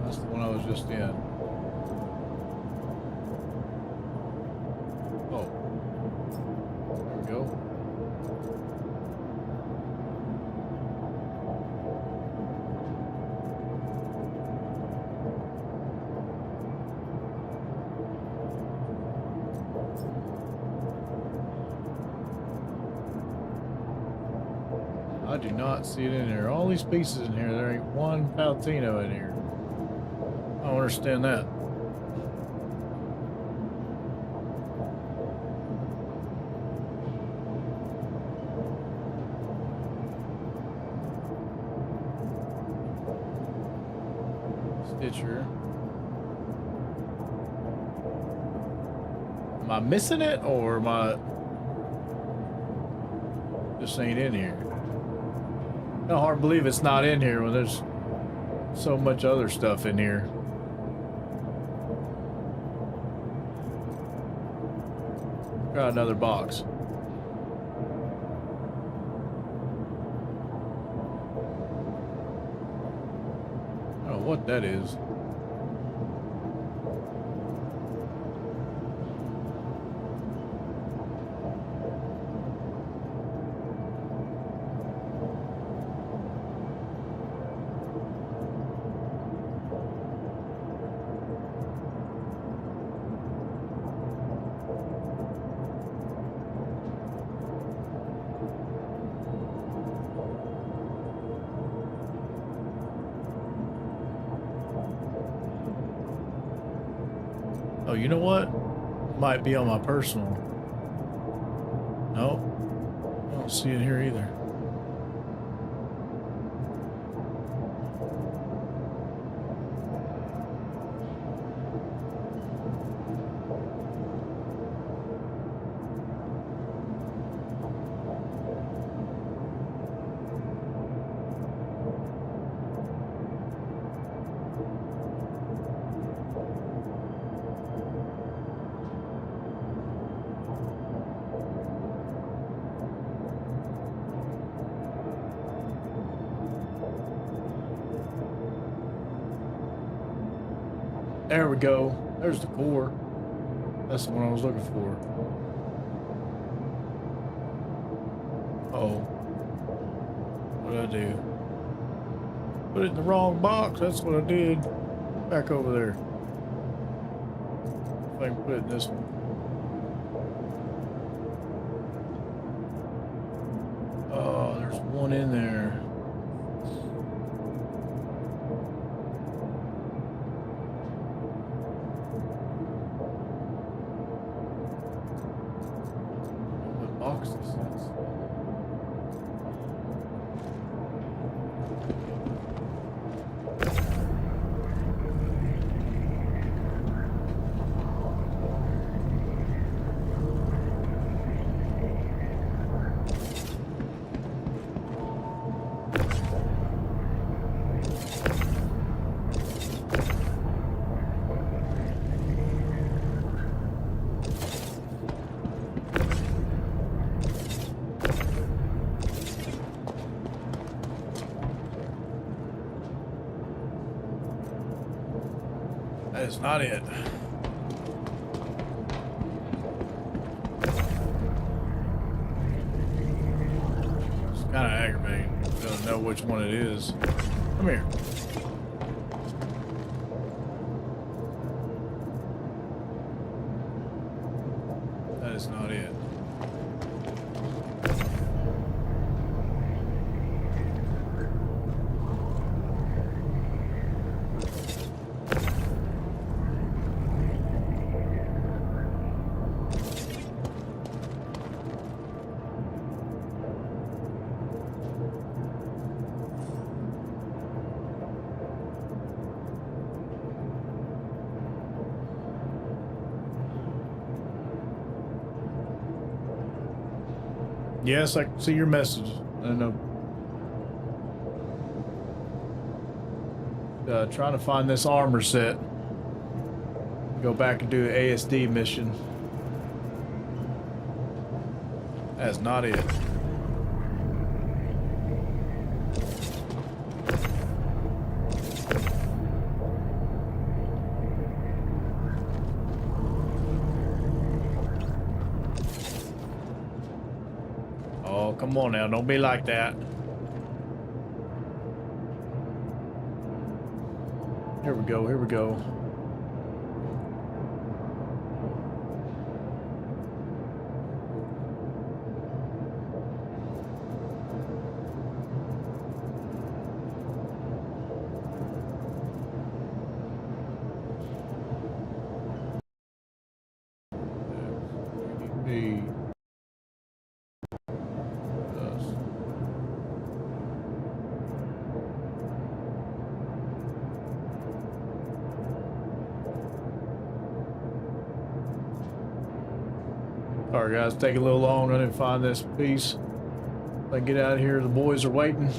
That's the one I was just in. Oh. There we go. I do not see it in here. All these pieces in here. There ain't one Palutino in here. I don't understand that. Stitcher. Am I missing it, or am I just ain't in here? It's hard to believe it's not in here when there's so much other stuff in here. Got another box. I don't know what that is. Oh, you know what? Might be on my personal. Nope. I don't see it here either. There we go. There's the core. That's the one I was looking for. Uh-oh. What did I do? Put it in the wrong box. That's what I did. Back over there. If I can put it in this one. Oh, there's one in there. What box this is? That is not it. It's kind of aggravating. I don't know which one it is. Come here. That is not it. Yes, I can see your message. I know. Trying to find this armor set. Go back and do an ASD mission. That's not it. Oh, come on now. Don't be like that. Here we go. Here we go. Sorry guys, take a little long. I didn't find this piece. If I get out of here, the boys are waiting.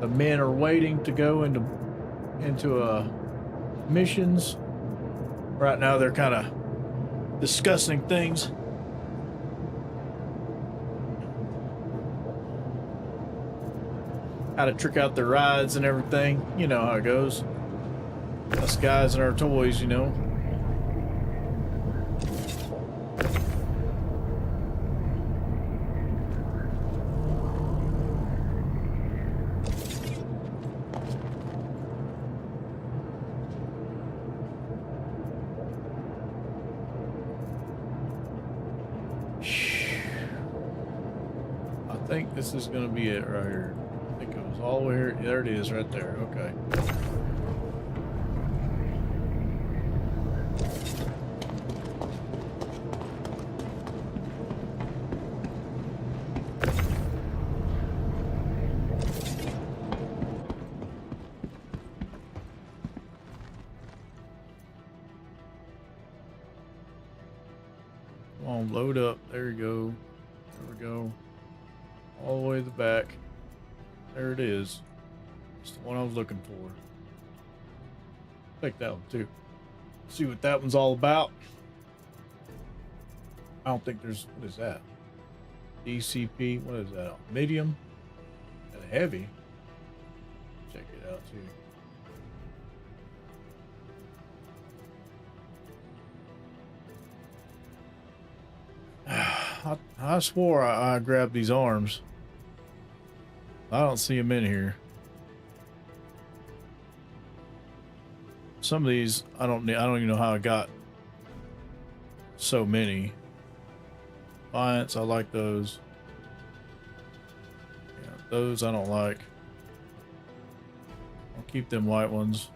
The men are waiting to go into missions. Right now they're kind of discussing things. How to trick out their rides and everything. You know how it goes. Us guys and our toys, you know. I think this is going to be it right here. I think it was all the way here. There it is right there. Okay. Come on, load up. There you go. There we go. All the way to the back. There it is. It's the one I was looking for. Take that one too. See what that one's all about. I don't think there's, what is that? DCP, what is that? Medium and heavy. Check it out too. I swore I grabbed these arms. I don't see them in here. Some of these I don't even know how I got so many. Defiance, I like those. Yeah, those I don't like. I'll keep them white ones.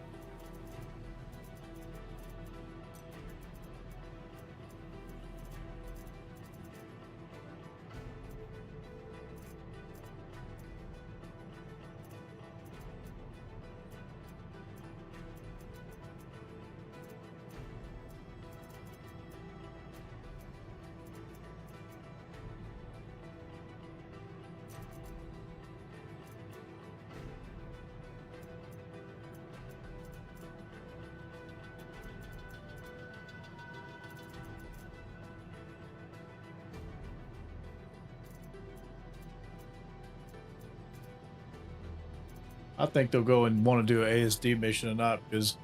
I think they'll go and want to do an ASD mission or not, because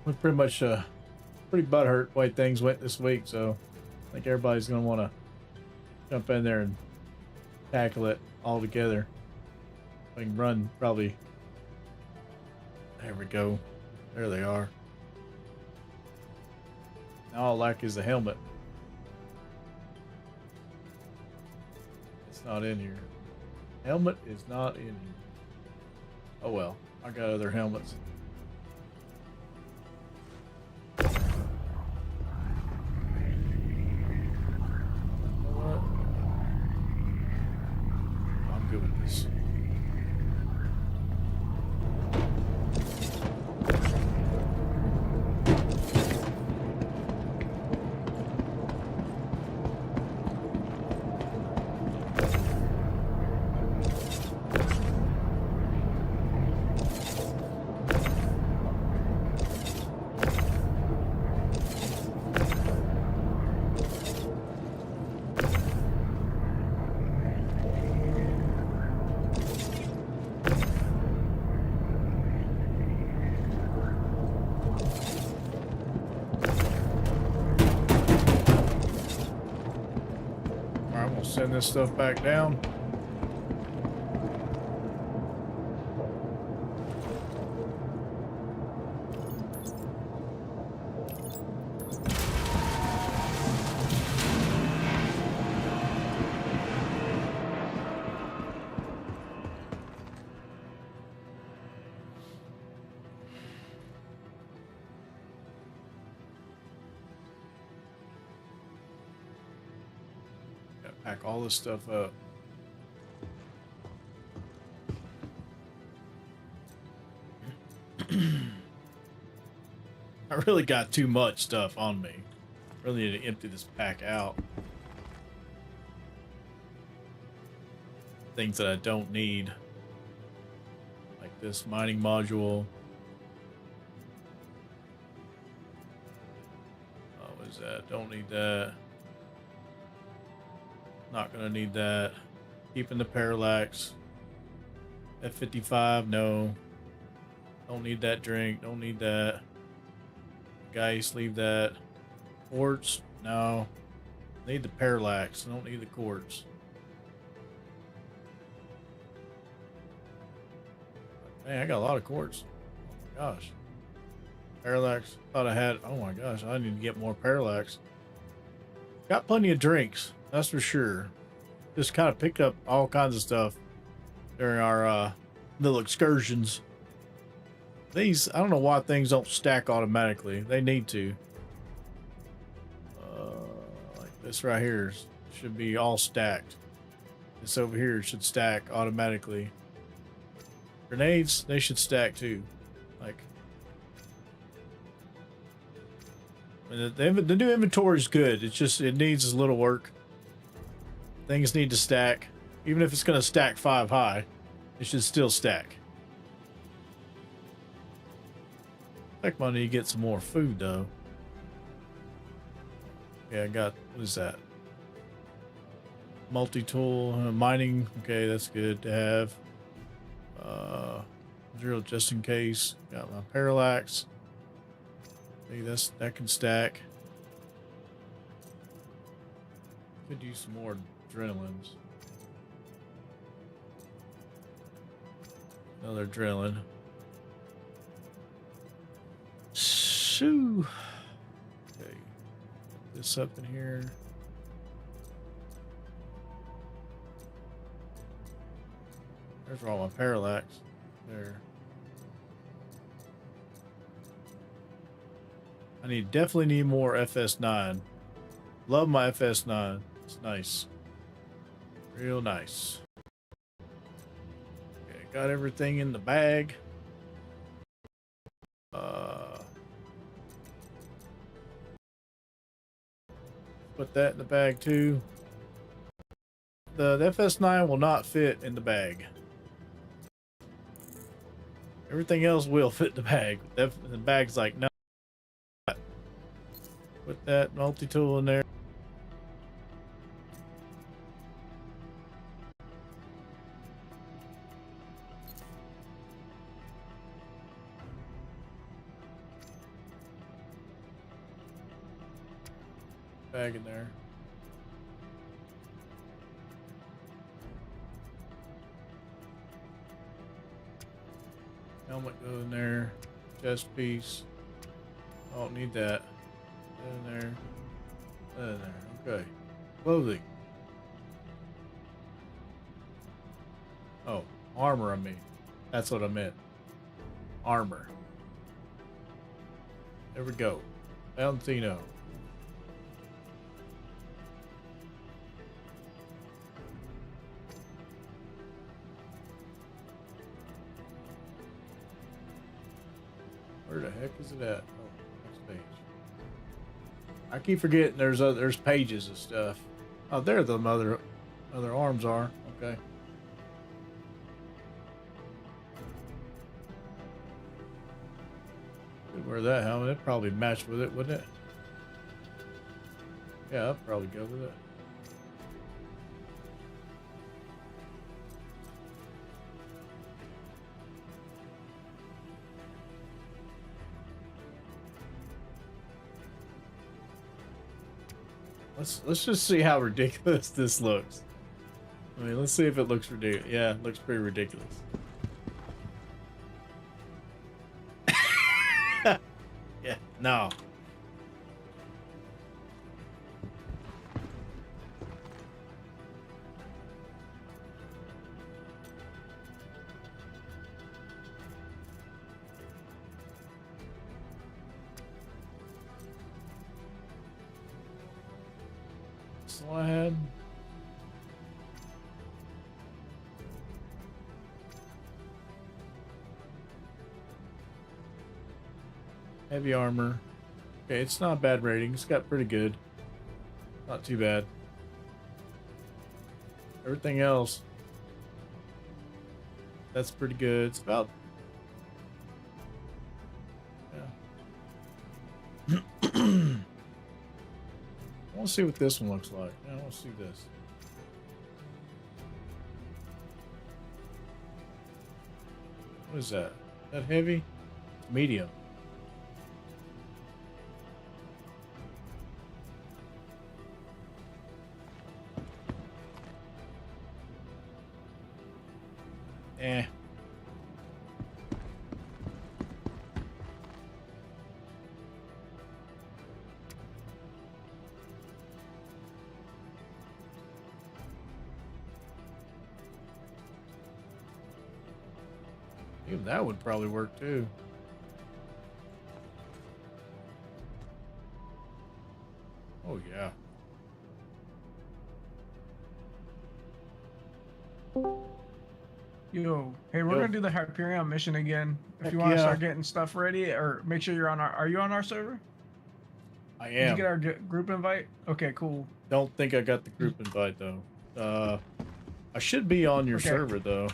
we're pretty much pretty butthurt the way things went this week. So I think everybody's gonna want to jump in there and tackle it all together. I can run probably. There we go. There they are. Now all I lack is the helmet. It's not in here. Helmet is not in here. Oh well, I got other helmets. What? I'm good with this. Send this stuff back down. Pack all this stuff up. I really got too much stuff on me. Really need to empty this pack out. Things that I don't need. Like this mining module. What is that? Don't need that. Not gonna need that. Keeping the parallax. F55, no. Don't need that drink. Don't need that. Guys, leave that. Quartz, no. Need the parallax. Don't need the quartz. Man, I got a lot of quartz. Oh my gosh. Parallax. Thought I had. Oh my gosh, I need to get more parallax. Got plenty of drinks. That's for sure. Just kind of picked up all kinds of stuff during our little excursions. These, I don't know why things don't stack automatically. They need to. Like this right here should be all stacked. This over here should stack automatically. Grenades, they should stack too. Like, the new inventory is good. It's just, it needs a little work. Things need to stack. Even if it's going to stack 5 high, it should still stack. I think I need to get some more food though. Yeah, I got, what is that? Multi-tool, mining. Okay, that's good to have. Drill just in case. Got my parallax. See, that can stack. Could use some more adrenalines. Another adrenaline. Shoo. Okay. Put this up in here. There's all my parallax. There. Definitely need more FS9. Love my FS9. It's nice. Real nice. Okay, got everything in the bag. Put that in the bag too. The FS9 will not fit in the bag. Everything else will fit the bag. The bag's like, no. Put that multi-tool in there. Bag in there. Helmet go in there. Chest piece. I don't need that. That in there. That in there. Okay. Clothing. Oh, armor, I mean. That's what I meant. Armor. There we go. Valentino. Where the heck is it at? Oh, next page. I keep forgetting there's pages of stuff. Oh, there the other arms are. Okay. Could wear that helmet. It'd probably match with it, wouldn't it? Yeah, I'd probably go with it. Let's just see how ridiculous this looks. I mean, let's see if it looks ridiculous. Yeah, it looks pretty ridiculous. Yeah, no. That's all I had. Heavy armor. Okay, it's not a bad rating. It's got pretty good. Not too bad. Everything else, that's pretty good. It's about... Yeah. I want to see what this one looks like. I want to see this. What is that? Is that heavy? Medium. Eh. Even that would probably work too. Oh yeah. Yo, hey, we're Yo. gonna do the Hyperion mission again. If Heck you want to yeah. start getting stuff ready, or make sure you're on our. Are you on our server? I Did you am. get our group invite? Okay, cool. Don't think I got the group invite though. I should be on your Okay. server though.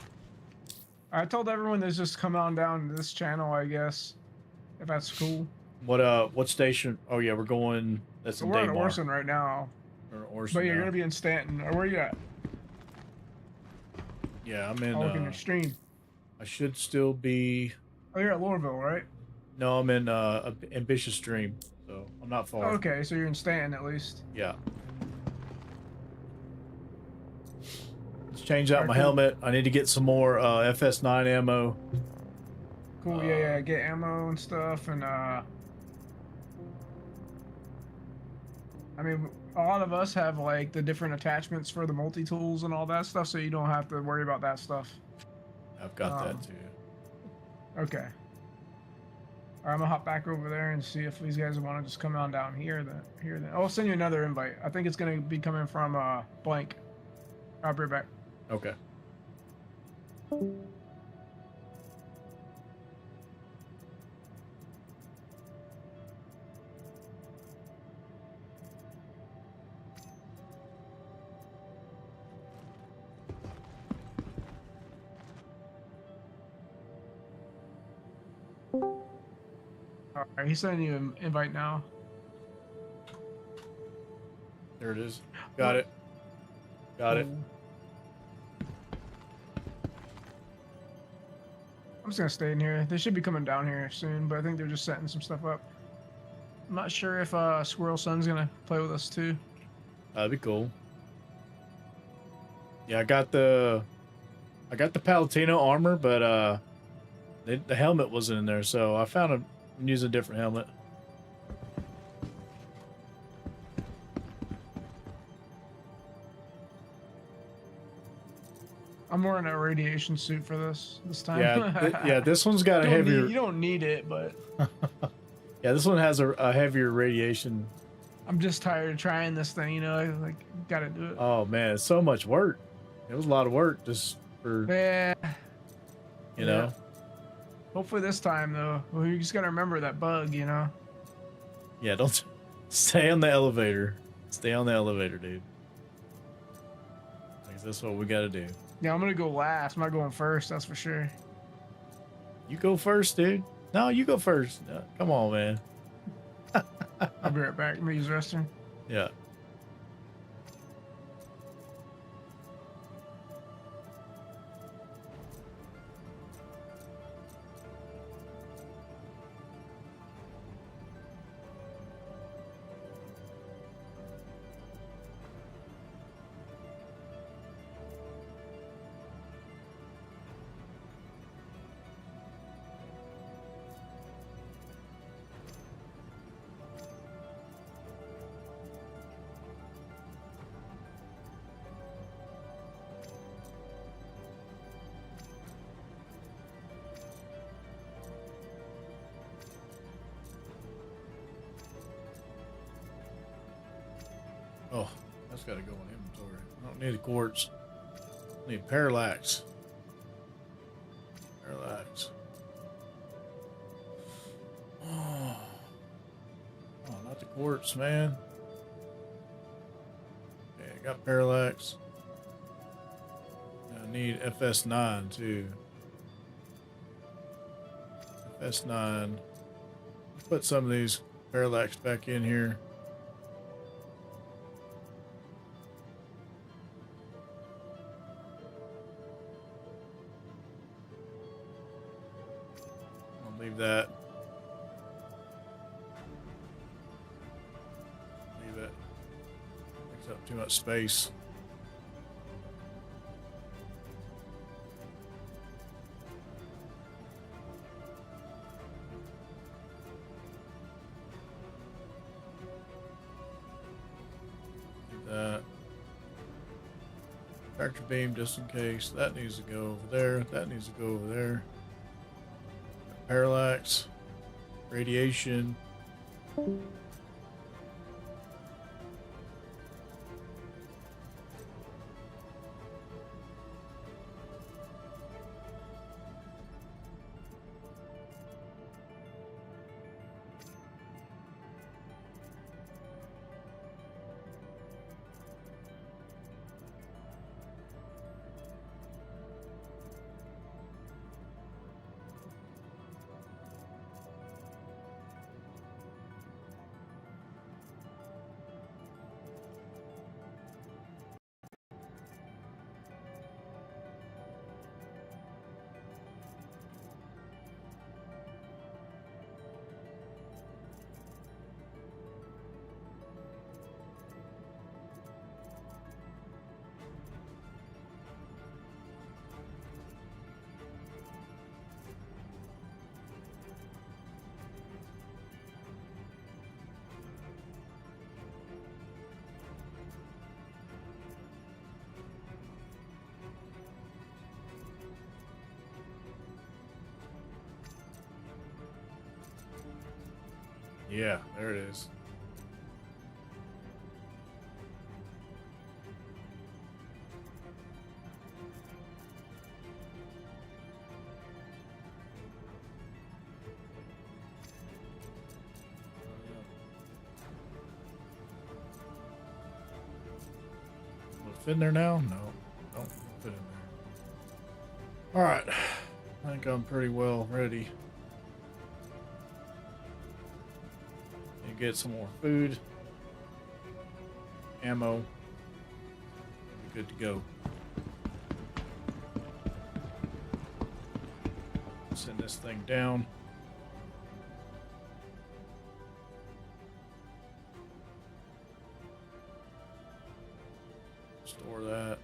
I told everyone to just come on down to this channel, I guess, if that's cool. What station? Oh yeah, we're going. That's So in we're at Daymar. Orson right now, Or Orson but you're now. gonna be in Stanton. Or where you at? Yeah, I'm in. I'll look in your stream. I should still be. Oh, you're at Lorville, right? No, I'm in Ambitious Dream, so I'm not far. Okay, so you're in Stanton at least. Yeah. Let's change out Alright, my cool. helmet. I need to get some more FS9 ammo. Cool, yeah, get ammo and stuff, and I mean, a lot of us have like the different attachments for the multi-tools and all that stuff, so you don't have to worry about that stuff. I've got that too. Okay. Alright, I'm gonna hop back over there and see if these guys want to just come on down here. Then I'll send you another invite. I think it's gonna be coming from Blank. I'll be right back. Okay. Alright, he's sending you an invite now. There it is. Got it. Got it. I'm just gonna stay in here. They should be coming down here soon, but I think they're just setting some stuff up. I'm not sure if Squirrel Sun's gonna play with us too. That'd be cool. Yeah, I got the Palatino armor, but the helmet wasn't in there, so I found I'm using a different helmet. I'm wearing a radiation suit for this time. Yeah, this one's got a heavier. You don't need it, but Yeah, this one has a heavier radiation. I'm just tired of trying this thing. You know, like gotta do it. Oh man, it's so much work. It was a lot of work just for you know. Hopefully this time though, well, you just gotta remember that bug. You know. Yeah, don't stay on the elevator. Stay on the elevator, dude. Like, that's what we gotta do. Yeah, I'm gonna go last. I'm not going first. That's for sure. You go first, dude. No, you go first. No, come on, man. I'll be right back. I'm gonna use the restroom. Yeah. Oh, that's got to go in inventory. I don't need a quartz. I need parallax. Parallax. Oh, not the quartz, man. Okay, I got parallax. I need FS9 too. FS9. Let's put some of these parallax back in here. Leave that. Leave it. Takes up too much space. Leave that. Tractor beam just in case. That needs to go over there. That needs to go over there. Parallax, radiation. Yeah, there it is. Will it fit in there now? No, don't fit in there. All right, I think I'm pretty well ready. And get some more food, ammo. Be good to go. Send this thing down. Store that.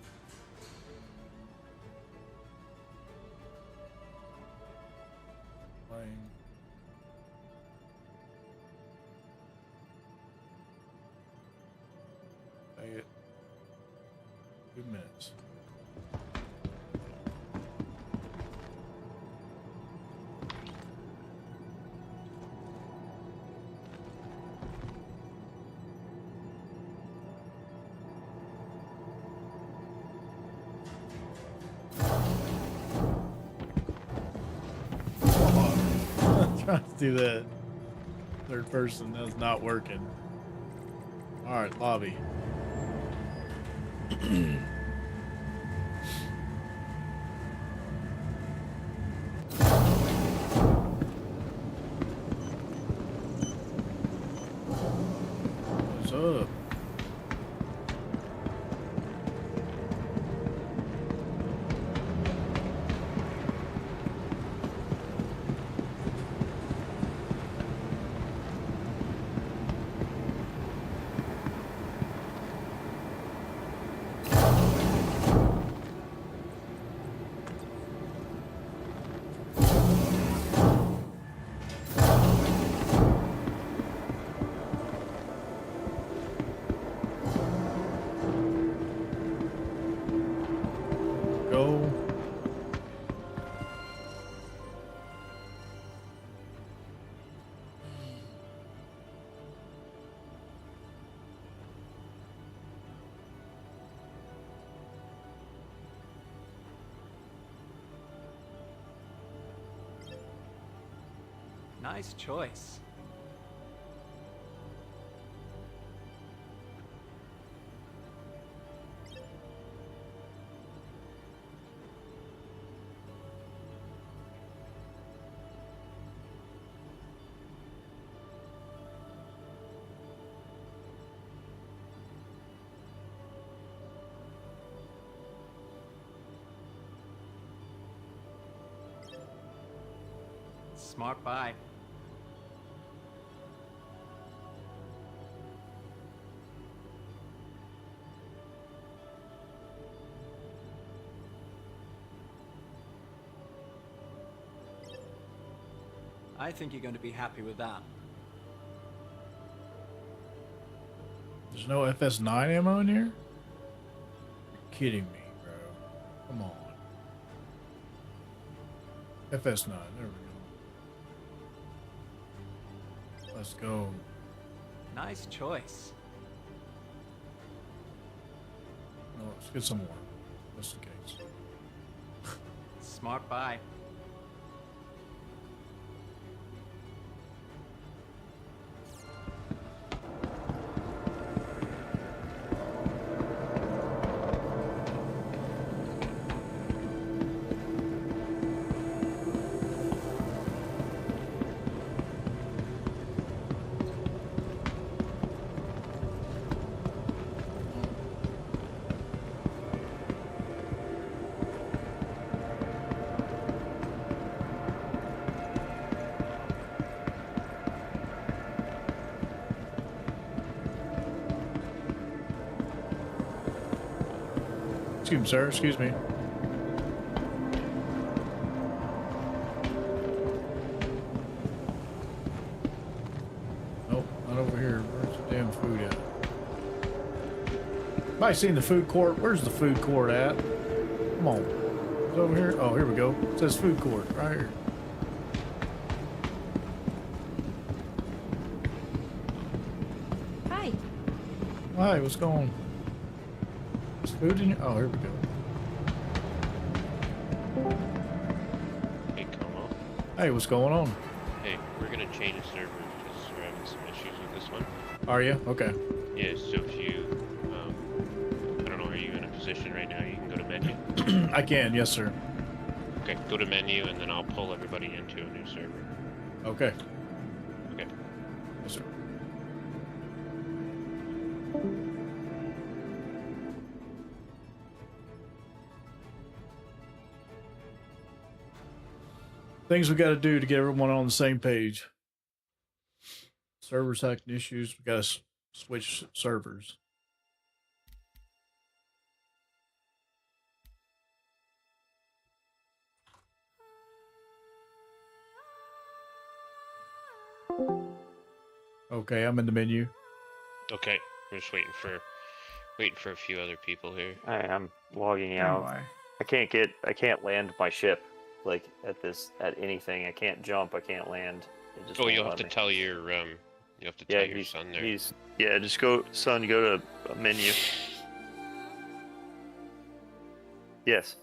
Plane. Pay it. 2 minutes. Trying to do that third person, that's not working. All right, lobby. What's up? Go. Nice choice. Smart buy. I think you're going to be happy with that. There's no FS9 ammo in here? You're kidding me, bro. Come on. FS9, there we go. Let's go. Nice choice. No, let's get some more. Just in case. Smart buy. Excuse me, sir. Excuse me. Nope, not over here. Where's the damn food at? Anybody seen the food court? Where's the food court at? Come on. It's over here. Oh, here we go. It says food court right here. Hi, what's going on? Is food in here? Oh, here we go. Hey, Como. Hey, what's going on? Hey, we're gonna change the server because we're having some issues with this one. Are you? Okay. Yeah, so if you, I don't know, are you in a position right now? You can go to menu. I can, yes, sir. Okay, go to menu, and then I'll pull everybody into a new server. Okay. Okay. Yes, sir. Things we got to do to get everyone on the same page. Servers hacking issues. We got to switch servers. Okay, I'm in the menu. Okay, we're just waiting for a few other people here. Alright, I'm logging Oh, out. why? I can't land my ship like at anything. I can't jump. I can't land. It just Oh, won't you'll have let to me. tell your son there. Just go, son. Go to a menu. Yes.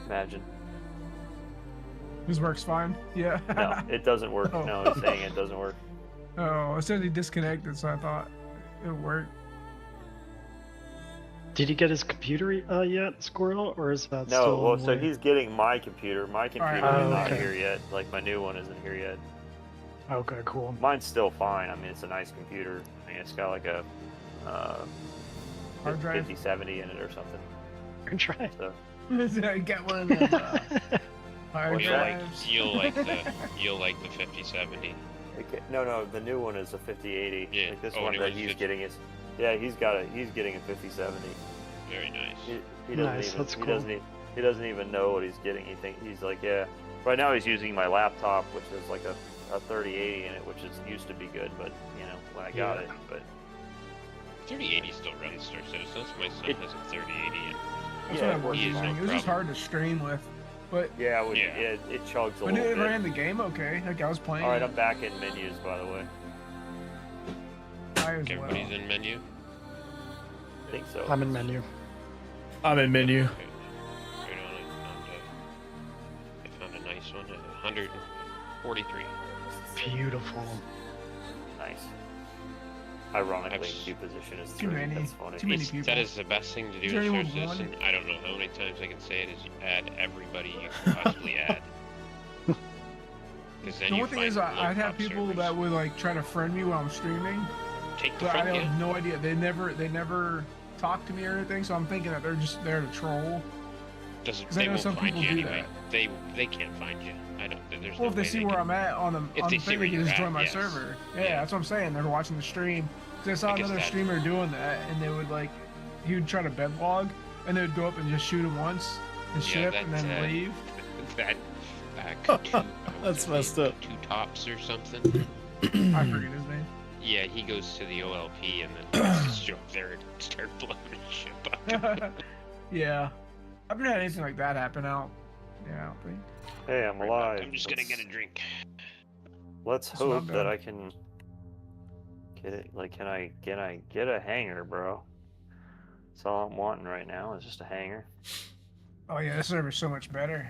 Imagine. This works fine. Yeah. No, it doesn't work. Oh. No, he's saying it doesn't work. Oh, it said he disconnected, so I thought it would work. Did he get his computer yet, Squirrel, or is that No, still? well, on the so way? he's getting my computer. My computer is Oh, not okay. here yet. Like my new one isn't here yet. Okay, cool. Mine's still fine. I mean, it's a nice computer. I mean, it's got like a Hard drive. 5070 in it or something. Try. So Get one of those hard Well, drives. you'll like the 5070. no, the new one is a 5080. Yeah. Like this Oh, one new that one's he's 50. getting is, he's getting a 5070. Very nice. He doesn't Nice, even that's he cool. doesn't even know what he's getting. He's like, yeah. Right now he's using my laptop, which is like a 3080 in it, which used to be good, but you know when I got Yeah. it, but 3080 still runs Star Citizens. My son has a 3080. And That's yeah, what I it was works using. fine. It was just hard to stream with, but yeah, Yeah. it chugs a but little it bit. ran the game okay. Like I was playing. All right, I'm back in menus, by the way. I as well. everybody's in menu. I think so. I'm in menu. I'm in menu. Okay. Right on, I found a nice one at 143. Beautiful. Nice. Ironically, That's- queue position is Too 3. many. That's funny. Too many It's- people. That is the best thing to do Is there in Star anyone Citizen. wanted? I don't know how many times I can say it. Is you add everybody you can possibly add. Because then The you one thing find is, I'd have people servers. that would like try to friend me while I'm streaming, take the but I front. have Yeah. no idea. They never talk to me or anything. So I'm thinking that they're just there to troll. Doesn't 'Cause I they know won't some find people you do anyway. They can't find you. I don't. There's Well, no if they way see they where can. I'm at on the If on they the see thing, where they can you're just join at, my yes. server. Yeah, Yeah. that's what I'm saying. They're watching the stream. Because I saw I guess another that- streamer doing that, and they would like, he would try to bed log, and they would go up and just shoot him once, and Yeah, ship, and then that's, leave. That That's messed up. Two tops or something. I forget his name. Yeah, he goes to the OLP and then just show up there and start blowing his ship up. Yeah, I've never had anything like that happen out. Yeah, I don't think. Hey, I'm alive. I'm just gonna get a drink. Let's That's what hope I'm that doing. I can get it. Like, can I get a hanger, bro? That's all I'm wanting right now is just a hanger. Oh yeah, this server's so much better.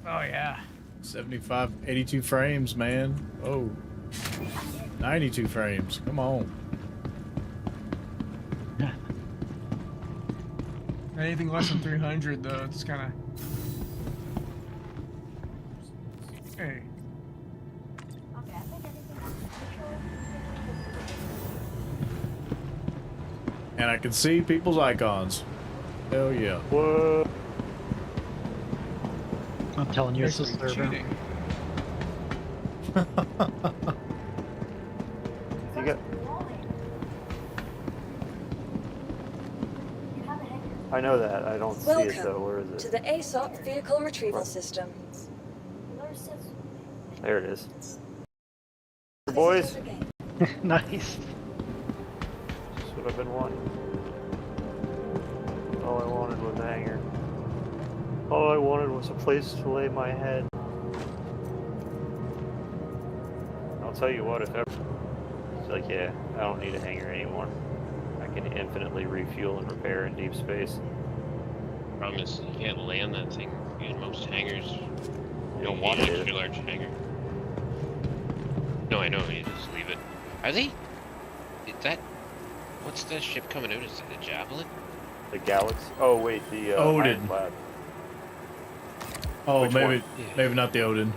Oh yeah. 75, 82 frames, man. Oh. 92 frames. Come on. Anything less than 300 though, it's kind of. Hey. And I can see people's icons. Hell yeah. What? I'm telling you, it's a Basically server. cheating. You got? I know that. I don't see it though. Where is To it? the ASOP vehicle retrieval system. There it is. Boys, Nice. that's what I've been wanting. All I wanted was a hanger. All I wanted was a place to lay my head. tell you what, if ever it's like, yeah, I don't need a hangar anymore. I can infinitely refuel and repair in deep space. Problem is, you can't land that thing in most hangars. You don't need want an to. extra large hangar. No, I know. You just leave it. Are they? Is that? What's the ship coming out? Is that a Javelin? The Galaxy? Oh wait, the Odin. Ironclad. Oh, Which maybe one? maybe not the Odin.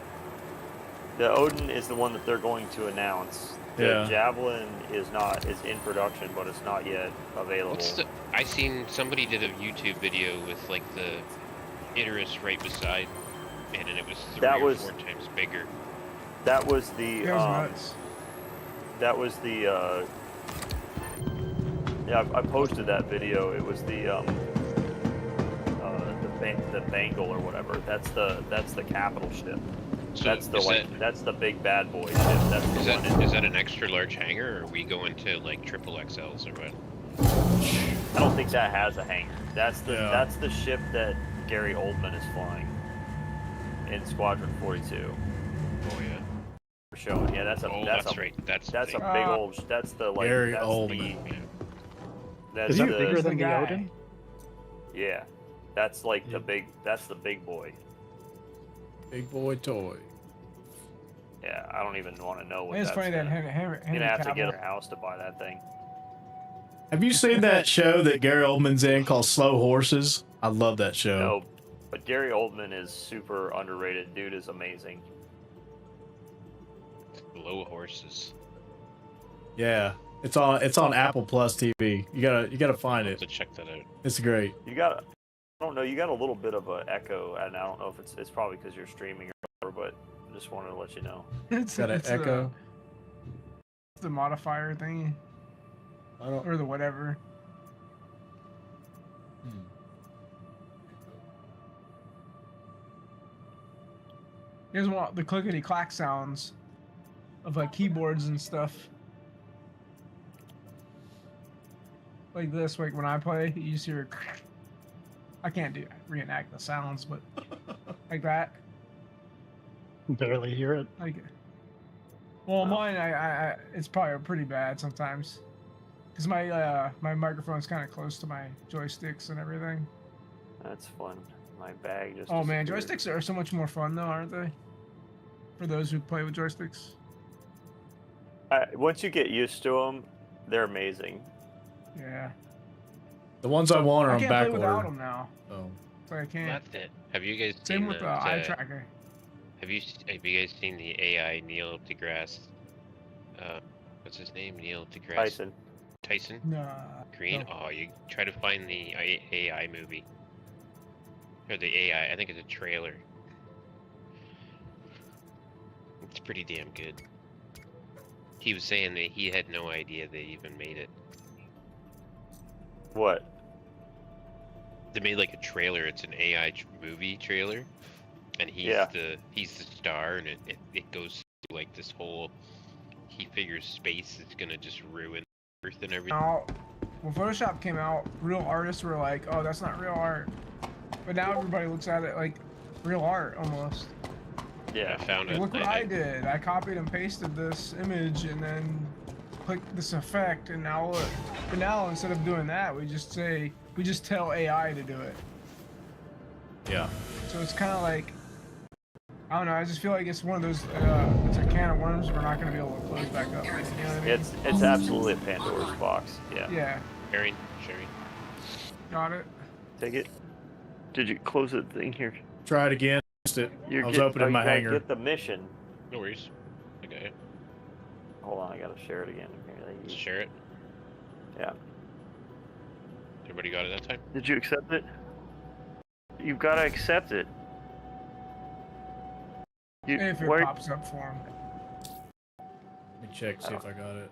The Odin is the one that they're going to announce. The Yeah. Javelin is in production, but it's not yet available. What's the? I seen somebody did a YouTube video with like the Icarus right beside, and it was 3 or 4 times bigger. That was the That was nuts. that was the yeah, I posted that video. It was the Bengal or whatever. That's the capital ship. So That's the that's the big bad boy ship. That's the one. Is that an extra large hangar, or are we going to like triple XLs or what? I don't think that has a hangar. That's Yeah. the ship that Gary Oldman is flying in Squadron 42. Oh yeah. For showing. Yeah, that's right. That's a big. big old. That's the like. Gary that's Oldman. Yeah. That's Is that the, bigger than the guy. Odin? Yeah, that's like the big. That's the big boy. Big boy toy. Yeah, I don't even want to know what It's that's funny that gonna- Henry You're gonna have to get Cavill- a house to buy that thing. Have you seen that show that Gary Oldman's in called Slow Horses? I love that show. No, but Gary Oldman is super underrated. Dude is amazing. Low horses. Yeah, it's on Apple Plus TV. You gotta find I'll it. have to check that out. It's great. You got. I don't know. You got a little bit of a echo, and I don't know if it's probably because you're streaming or whatever. But I just wanted to let you know. It's Got an it's echo. the modifier thing, I don't. or the whatever. You guys want the clickety clack sounds of like keyboards and stuff. Like this, like when I play, you just hear. I can't reenact the sounds, but like that. Barely hear it. Like, well, mine, I it's probably pretty bad sometimes, cause my my microphone's kind of close to my joysticks and everything. That's fun. My bag just. Oh man, disappeared. joysticks are so much more fun though, aren't they? For those who play with joysticks. Once you get used to them, they're amazing. Yeah. The ones I want are I on can't back play without order. them now. Oh. So I can't. That's it. Have you guys Same seen with the that, eye tracker. Have you guys seen the AI Neil deGrasse? What's his name? Neil deGrasse Tyson. Tyson Nah. Green. no. Oh, you try to find the AI movie or the AI. I think it's a trailer. It's pretty damn good. He was saying that he had no idea they even made it. What? They made like a trailer. It's an AI movie trailer, and he's the star, and it goes through like this whole. He figures space is gonna just ruin Earth and everything. Now, when Photoshop came out, real artists were like, "Oh, that's not real art," but now everybody looks at it like real art almost. Yeah. I found Like, it. look what I did. I copied and pasted this image and then clicked this effect, and now look. But now instead of doing that, we just tell AI to do it. Yeah. So it's kind of like, I don't know. I just feel like it's one of those. It's a can of worms we're not going to be able to close back up. You know what I mean? It's absolutely a Pandora's box. Yeah. Yeah. Sherry. Got it. Take it. Did you close the thing here? Try it again. Missed it. I was opening my hanger. Get the mission. No worries. Okay. Hold on, I gotta share it again. Let's share it. Yeah. Everybody got it that time? Did you accept it? You've got to accept it. If it where- pops up for him. Let me check, see if I got it.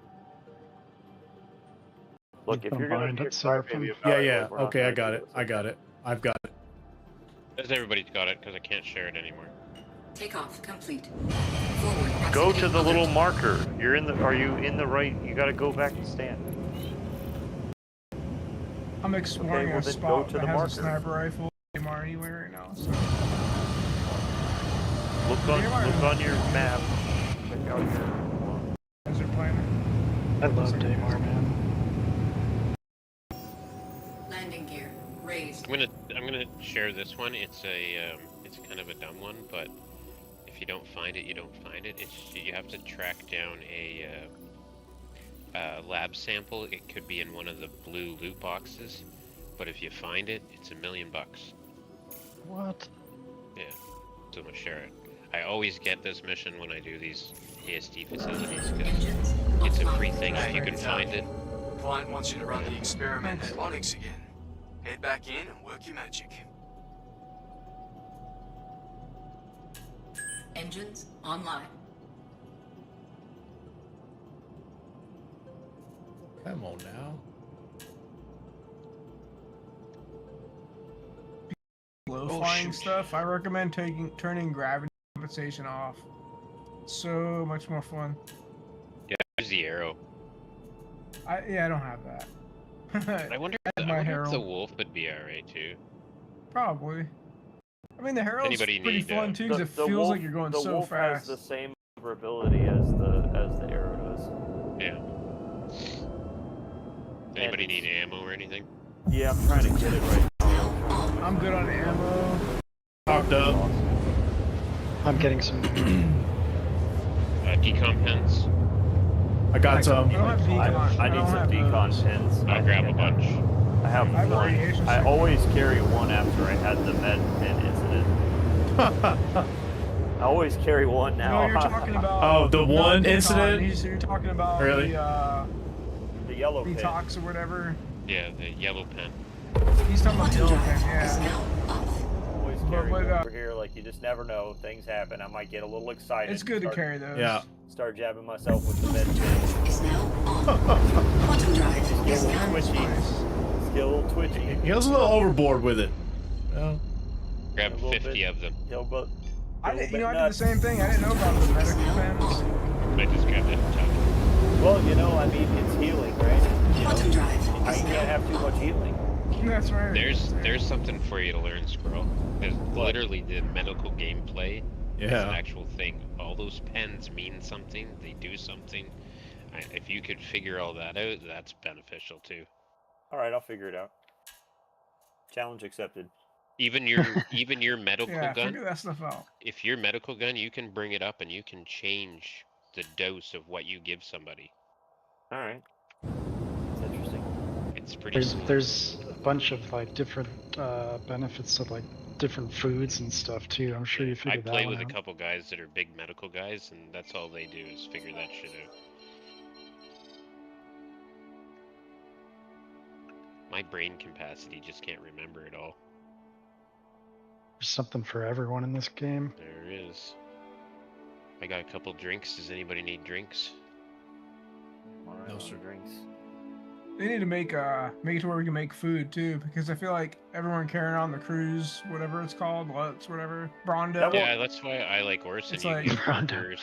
Look, if you're gonna Combined be a it, so crybaby about Yeah, it, yeah. like, we're not Okay, I gonna got do it. this. I got it. I've got it. Because everybody's got it, because I can't share it anymore. Takeoff complete. Forward. Go to proximity the little alert. marker. You're in the. Are you in the right? You got to go back and stand. I'm exploring well a then spot go to that the has marker. a sniper rifle AMR anywhere right now. So. Look on your map. Check out your. I love Daymar, man. Landing gear raised. I'm gonna share this one. It's it's kind of a dumb one, but if you don't find it, you don't find it. You have to track down a lab sample. It could be in one of the blue loot boxes, but if you find it, it's $1 million. What? Yeah, so I'm gonna share it. I always get this mission when I do these ASD facilities because it's a free thing if you can find it. Client wants you to run the experiment at Onyx again. Head back in and work your magic. Engines online. Come on now. Low flying stuff, I recommend turning gravity compensation off. So much more fun. Yeah, there's the arrow. I don't have that. I wonder if the wolf would be alright too. Probably. I mean, the Herald's Anybody pretty need, fun too, because it feels wolf, like you're going the so wolf fast. has the same maneuverability as the arrow does. Yeah. Anybody need ammo or anything? Yeah, I'm trying to get it right now. I'm good on ammo. Popped up. I'm getting some. Decon pens. I got some. I don't have decon. I need some decon pins. I'll grab a bunch. I have one. I always carry one after I had the med pin incident. I always carry one now. No, you're talking about. Oh, the one decon. incident? You're talking about Really? The yellow pin. detox or whatever. Yeah, the yellow pen. He's talking about the yellow pen, Is yeah. now off. Always carry one over here. Like you just never know. Things happen. I might get a little excited. It's good to carry those. Yeah. Start jabbing myself with the med pin. Is now on. Quantum drive is now Twitchy. Nice. Get a little twitchy. He was a little overboard with it. Yeah. Grab A little 50 bit. of them. I did the same thing. I didn't know about the medical pens. I just grabbed it. Well, I mean, it's healing, right? Quantum drive I is can't now have too much healing. That's right. There's something for you to learn, Squirrel. There's literally the medical gameplay. It's an Yeah. actual thing. All those pens mean something. They do something. If you could figure all that out, that's beneficial too. All right, I'll figure it out. Challenge accepted. Even your medical Yeah, gun. figure that stuff out. If your medical gun, you can bring it up and you can change the dose of what you give somebody. All right. That's interesting. It's pretty cool. There's a bunch of like different benefits of like different foods and stuff too. I'm sure you I figured that play one with a out. couple guys that are big medical guys, and that's all they do is figure that shit out. My brain capacity just can't remember it all. There's something for everyone in this game. There is. I got a couple drinks. Does anybody need drinks? All right, No, sir. Drinks. They need to make it to where we can make food too, because I feel like everyone carrying on the cruise, whatever it's called, Lutz, whatever, Brondo. Yeah, that's why I like Orson. It's You like- get Brondo. burgers.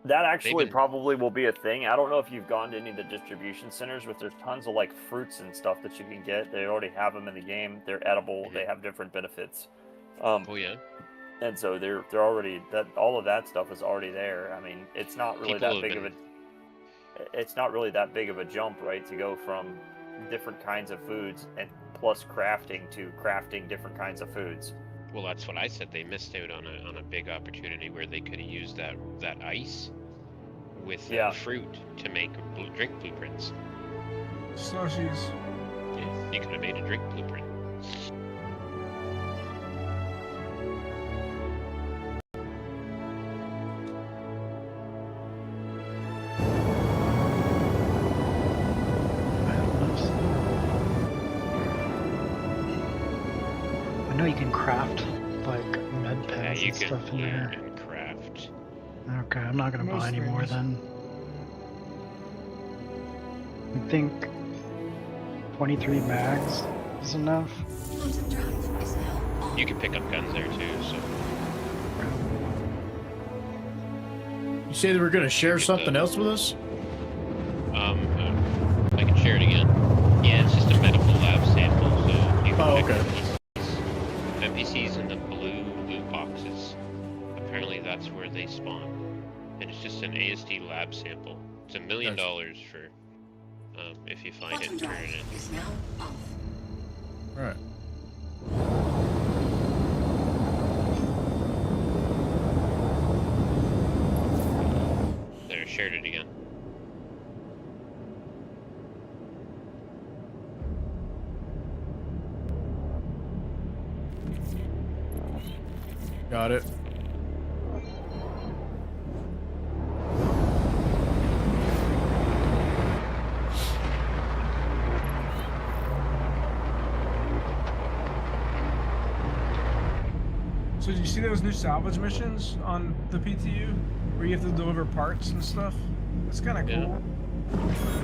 That actually been- probably will be a thing. I don't know if you've gone to any of the distribution centers, but there's tons of like fruits and stuff that you can get. They already have them in the game. They're edible. They have different benefits. Oh yeah. And so they're already that all of that stuff is already there. I mean, it's not really People that have big of a it's not really that big of a jump, right? To go from different kinds of foods and plus crafting to crafting different kinds of foods. Well, that's what I said. They missed out on a big opportunity where they could have used that ice with fruit to make drink blueprints. Slushies. Yeah, you could have made a drink blueprint. I know you can craft like med Yeah, pens you and can stuff in loot there. and craft. Okay, I'm not gonna Most buy any more things. then. I think 23 mags is enough. Quantum drive is now on. You can pick up guns there too. So You say they were gonna share Get something the- else with us? I can share it again. Yeah, it's just a medical lab sample. So you can Oh, pick okay. NPCs in the blue loot boxes. Apparently that's where they spawn. And it's just an ASD lab sample It's $1 million for if you find it Quantum and turn drive it. is now off. All right. There, shared it again. Got it. So did you see those new salvage missions on the PTU where you have to deliver parts and stuff? It's kind of cool.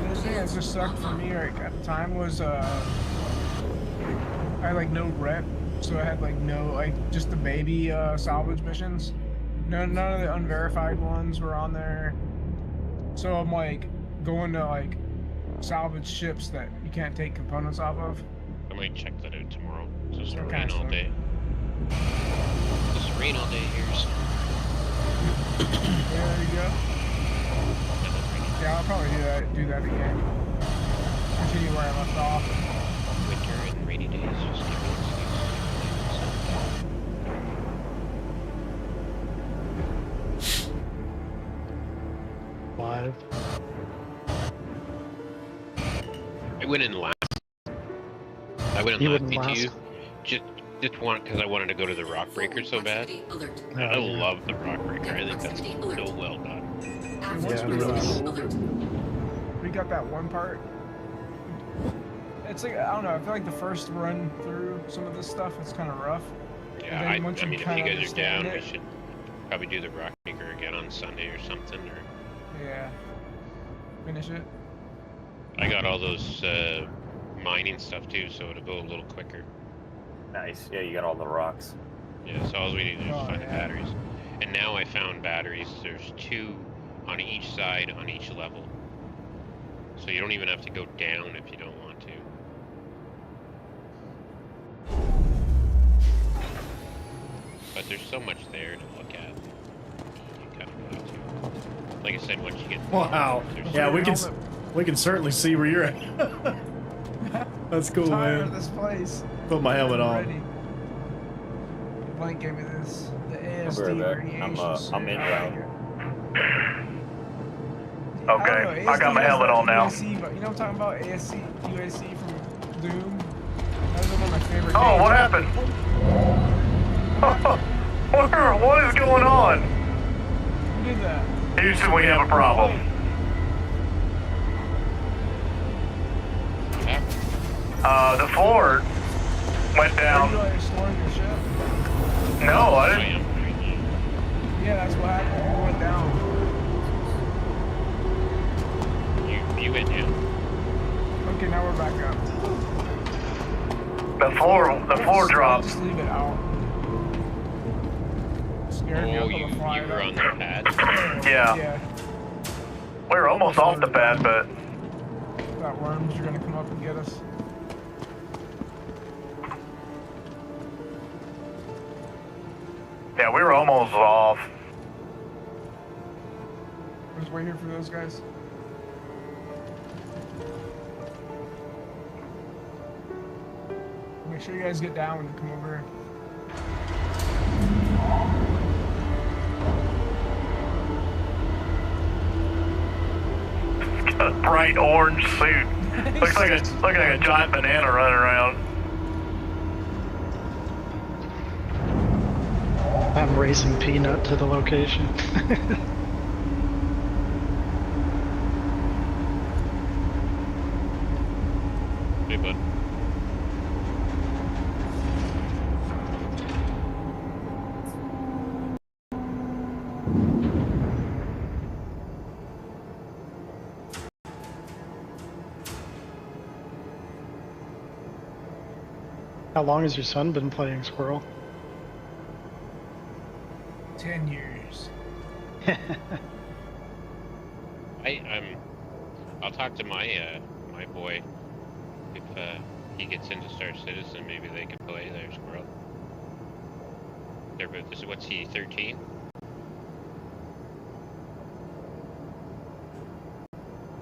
The thing that just sucked for me like, at the time was I had like no rep, so I had like no just the baby salvage missions. None of the unverified ones were on there. So I'm like going to like salvage ships that you can't take components off of. I might check that out tomorrow. It's just Okay, rain all so- day. Just rain all day here, so. Yeah, there you go. Yeah, I'll probably do that again. Continue where I left off. Winter and rainy days just give me an excuse. Live. I went in last. I went in You last went in PTU. last? Just because I wanted to go to the Rock Breaker so bad. Alert. I love the Rock Breaker. I think that's so well done. Once Yeah, we really. Alert. we got that one part. It's like I don't know. I feel like the first run through some of this stuff is kind of rough. Yeah, And then I once mean, you if kinda you guys are down, understand we it- should probably do the Rock Breaker again on Sunday or something. Or Yeah. Finish it. I got all those mining stuff too, so it'll go a little quicker. Nice. Yeah, you got all the rocks. Yeah, so all we need to do is Oh, find the yeah. batteries. And now I found batteries. There's 2 on each side on each level. So you don't even have to go down if you don't want to. But there's so much there to look at. You kind of have to. Like I said, once you get Wow. there's Yeah, we can helmet. we can certainly see where you're at. That's cool, Tired of man. this place. Put my helmet I'm on. ready. Blank gave me this. The ASD I'll be right back. radiation. suit. I'm in I route. like it. Okay, don't know, I got my ASD has helmet that on now. UAC, but you know what I'm talking about? UAC from Doom? That was one of my favorite Oh, games. what happened? What is going on? Who did that? Houston, we have a problem. The floor went Are you down. like exploring your ship? No, I I didn't. am right now. Yeah, that's what happened. You went down. You went down. Okay, now we're back up. The floor dropped. Just leave it out. Scared me. I Oh, was you gonna fly it were up. on the pad. Yeah, Yeah. we were almost off the pad, but That worms are gonna come up and get us. yeah, we were almost off. We're just waiting here for those guys. Make sure you guys get down when you come over. A bright orange suit. Looks like a giant banana running around. I'm racing Peanut to the location. Hey, bud. How long has your son been playing Squirrel? 10 years. I'll talk to my my boy if he gets into Star Citizen. Maybe they could play their Squirrel. What's he, 13?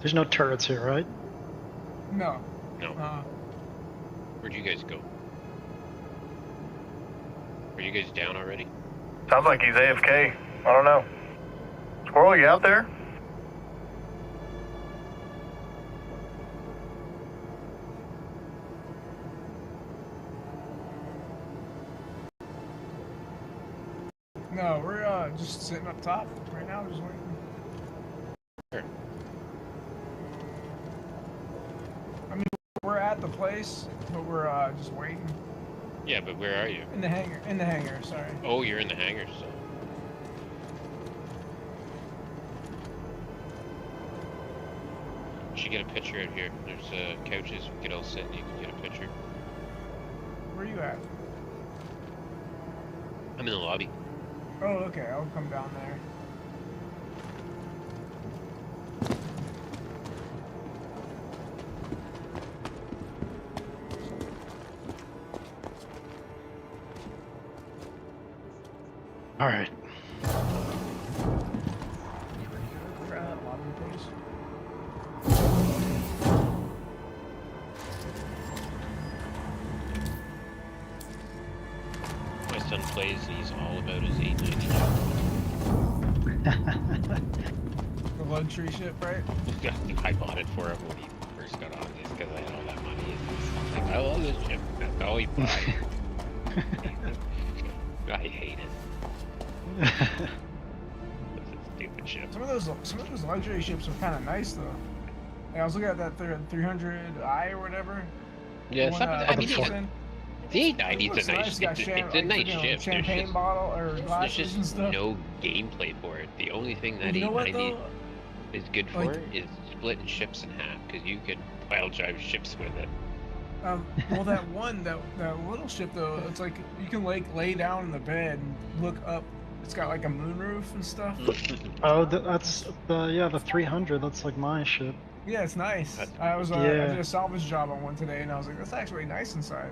There's no turrets here, right? No. No. Where'd you guys go? Are you guys down already? Sounds like he's AFK. I don't know. Squirrel, you out there? No, we're just sitting up top right now, just waiting. Sure. I mean, we're at the place, but we're just waiting. Yeah, but where are you? In the hangar. In the hangar. Sorry. Oh, you're in the hangar, so. You should get a picture out here. There's couches. We could all sit and you can get a picture. Where are you at? I'm in the lobby. Oh, okay. I'll come down there. All right. My son plays and he's all about his 899. The luxury ship, right? I bought it for him when he first got on this because I had all that money. And he's like, I love this ship. That's all he buys. I hate it. That's a stupid ship. Some of those luxury ships are kind of nice though. Like, I was looking at that 300i or whatever. Yeah, One, some of that. I mean, the 890 is a nice. It's got It's a nice ship. Champagne bottle or There's glasses just and stuff. no gameplay for it. The only thing that You know what, 890 though? is good for Like- is splitting ships in half because you could pile drive ships with it. Well, that little ship though, it's like you can lay down in the bed and look up. It's got like a moonroof and stuff. Oh, that's the 300. That's like my ship. Yeah, it's nice. I did a salvage job on one today, and I was like, that's actually nice inside.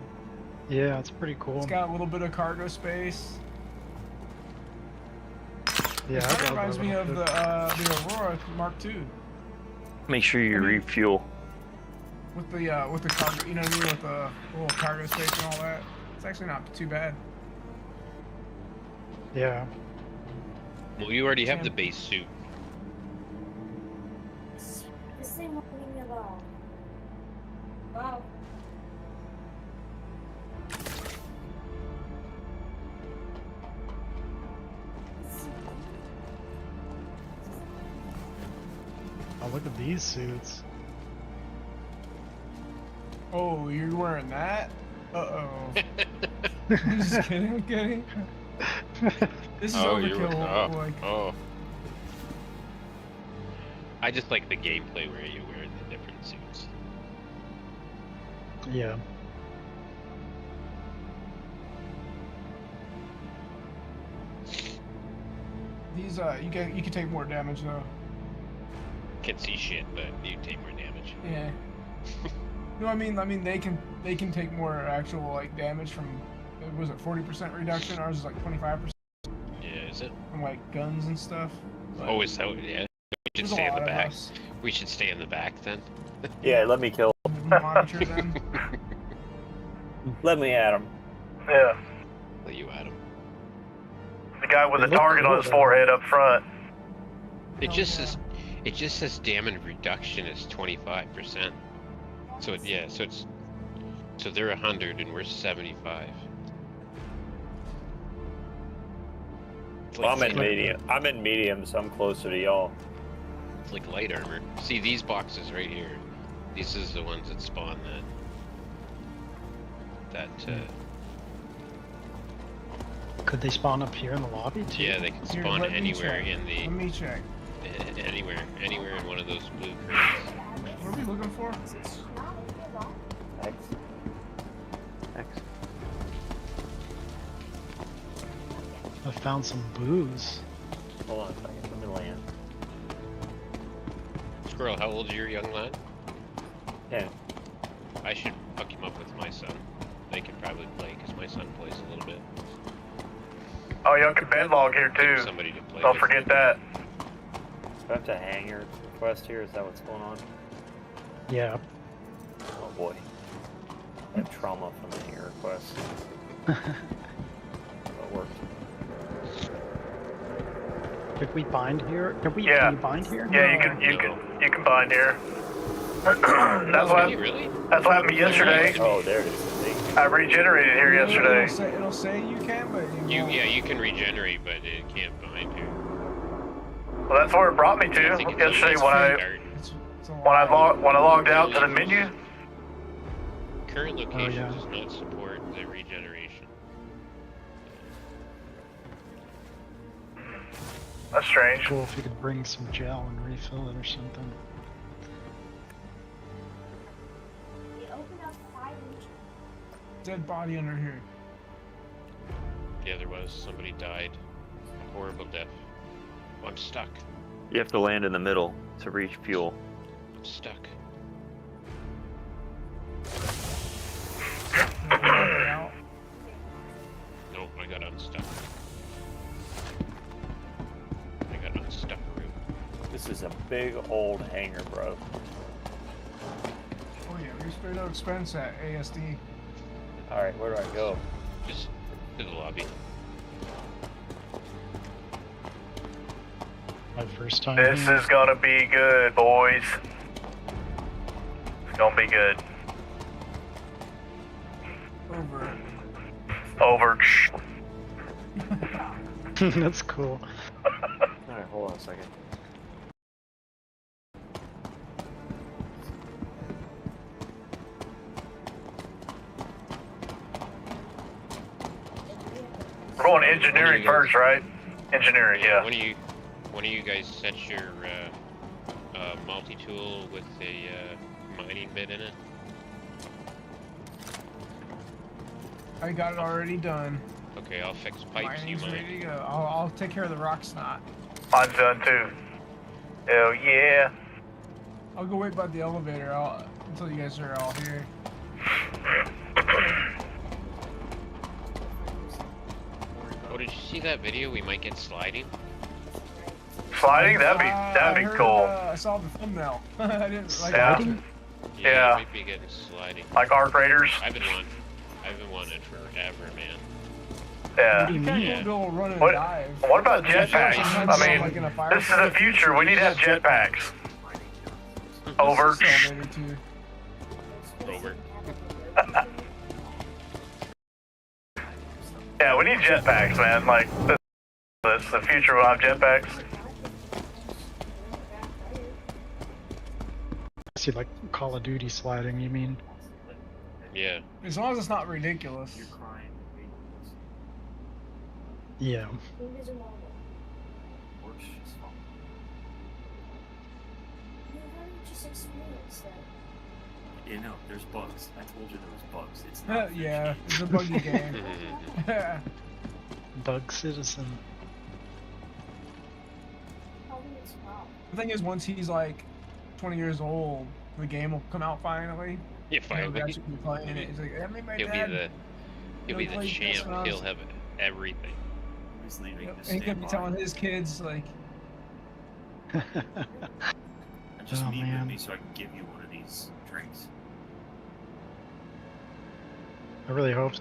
Yeah, it's pretty cool. It's got a little bit of cargo space. Yeah, It kind of reminds me of the Aurora Mark II. Make sure you refuel. With the cargo, you know what I mean, with the little cargo space and all that. It's actually not too bad. Yeah. Well, you already have the base suit. Wow. Oh, look at these suits. Oh, you're wearing that? Uh-oh. I'm just kidding, I'm kidding. This is overkill. Oh. I just like the gameplay where you wear the different suits. Yeah. These you can take more damage though. Can't see shit, but you take more damage. Yeah. No, I mean they can take more actual like damage from, was it 40% reduction? Ours is like 25%. Yeah, is it? From like guns and stuff. But Oh, is that? Yeah. We should there's a stay in lot the of back. us. We should stay in the back then. Yeah, let me kill. Monitor them. Let me at him. Yeah. Let you at him. The guy with the target on his forehead up front. It just says damage reduction is 25%. So so they're 100 and we're 75. Well, I'm in medium. I'm in medium, so I'm closer to y'all. It's like light armor. See these boxes right here. These is the ones that spawn that. Could they spawn up here in the lobby too? Yeah, they can Here, spawn let me anywhere check. in the. Let me check. Anywhere in one of those blue crates. What are we looking for? X. I found some booze. Hold on a second. Let me land. Squirrel, how old is your young lad? 10. I should hook him up with my son. They can probably play because my son plays a little bit. Oh, Young can bedlog here too. Somebody to play Don't with. forget that. That's a hangar. request here? Is that what's going on? Yeah. Oh boy. I have trauma from the hanging request. That worked. Did we bind here? Can we bind here? Yeah, you can bind here. That's what happened yesterday. Oh, there it is. I regenerated here yesterday. It'll say you can, but you won't. you can regenerate, but it can't bind you. Well, that's where it brought me to yesterday when I logged out to the menu. Current location does not support the regeneration. That's strange. Cool if you could bring some gel and refill it or something. Dead body under here. Yeah, there was. Somebody died. A horrible death. Oh, I'm stuck. You have to land in the middle to reach fuel. I'm stuck. Nope, I got unstuck. I got unstuck, room. This is a big old hangar, bro. Oh yeah, we spare no expense at ASD. Alright, where do I go? Just to the lobby. My first time. This is gonna be good, boys. It's gonna be good. Over. That's cool. Alright, hold on a second. We're going engineering first, right? Engineering, yeah. One of you guys set your multi-tool with a mining bit in it? I got it already done. Okay, I'll fix pipes. Mining's ready to go. I'll take care of the rock snot. Mine's done too. Hell yeah. I'll go wait by the elevator until you guys are all here. Oh, did you see that video? We might get sliding. Sliding? That'd be cool. I saw the thumbnail. I didn't like sliding. Yeah. We might be getting sliding. Like Arc Raiders. I've been wanting it forever, man. Yeah. You can't go run and what dive. What about jetpacks? I mean, this is the future. We need to have jetpacks. Over. Over. Yeah, we need jetpacks, man. Like, this the future will have jetpacks. See, like Call of Duty sliding, you mean? Yeah. As long as it's not ridiculous. Yeah. You know, there's bugs. I told you there was bugs. It's not yeah, it's a buggy game. Bug citizen. The thing is, once he's like 20 years old, the game will come out finally. Yeah, finally. He'll actually be playing it. He's like, I made my He'll dad. be the champ. He'll have everything. He's leaving Yep. the And he could be standby. telling his kids like, And just Oh, meet man. with me so I can give you one of these drinks. I really hope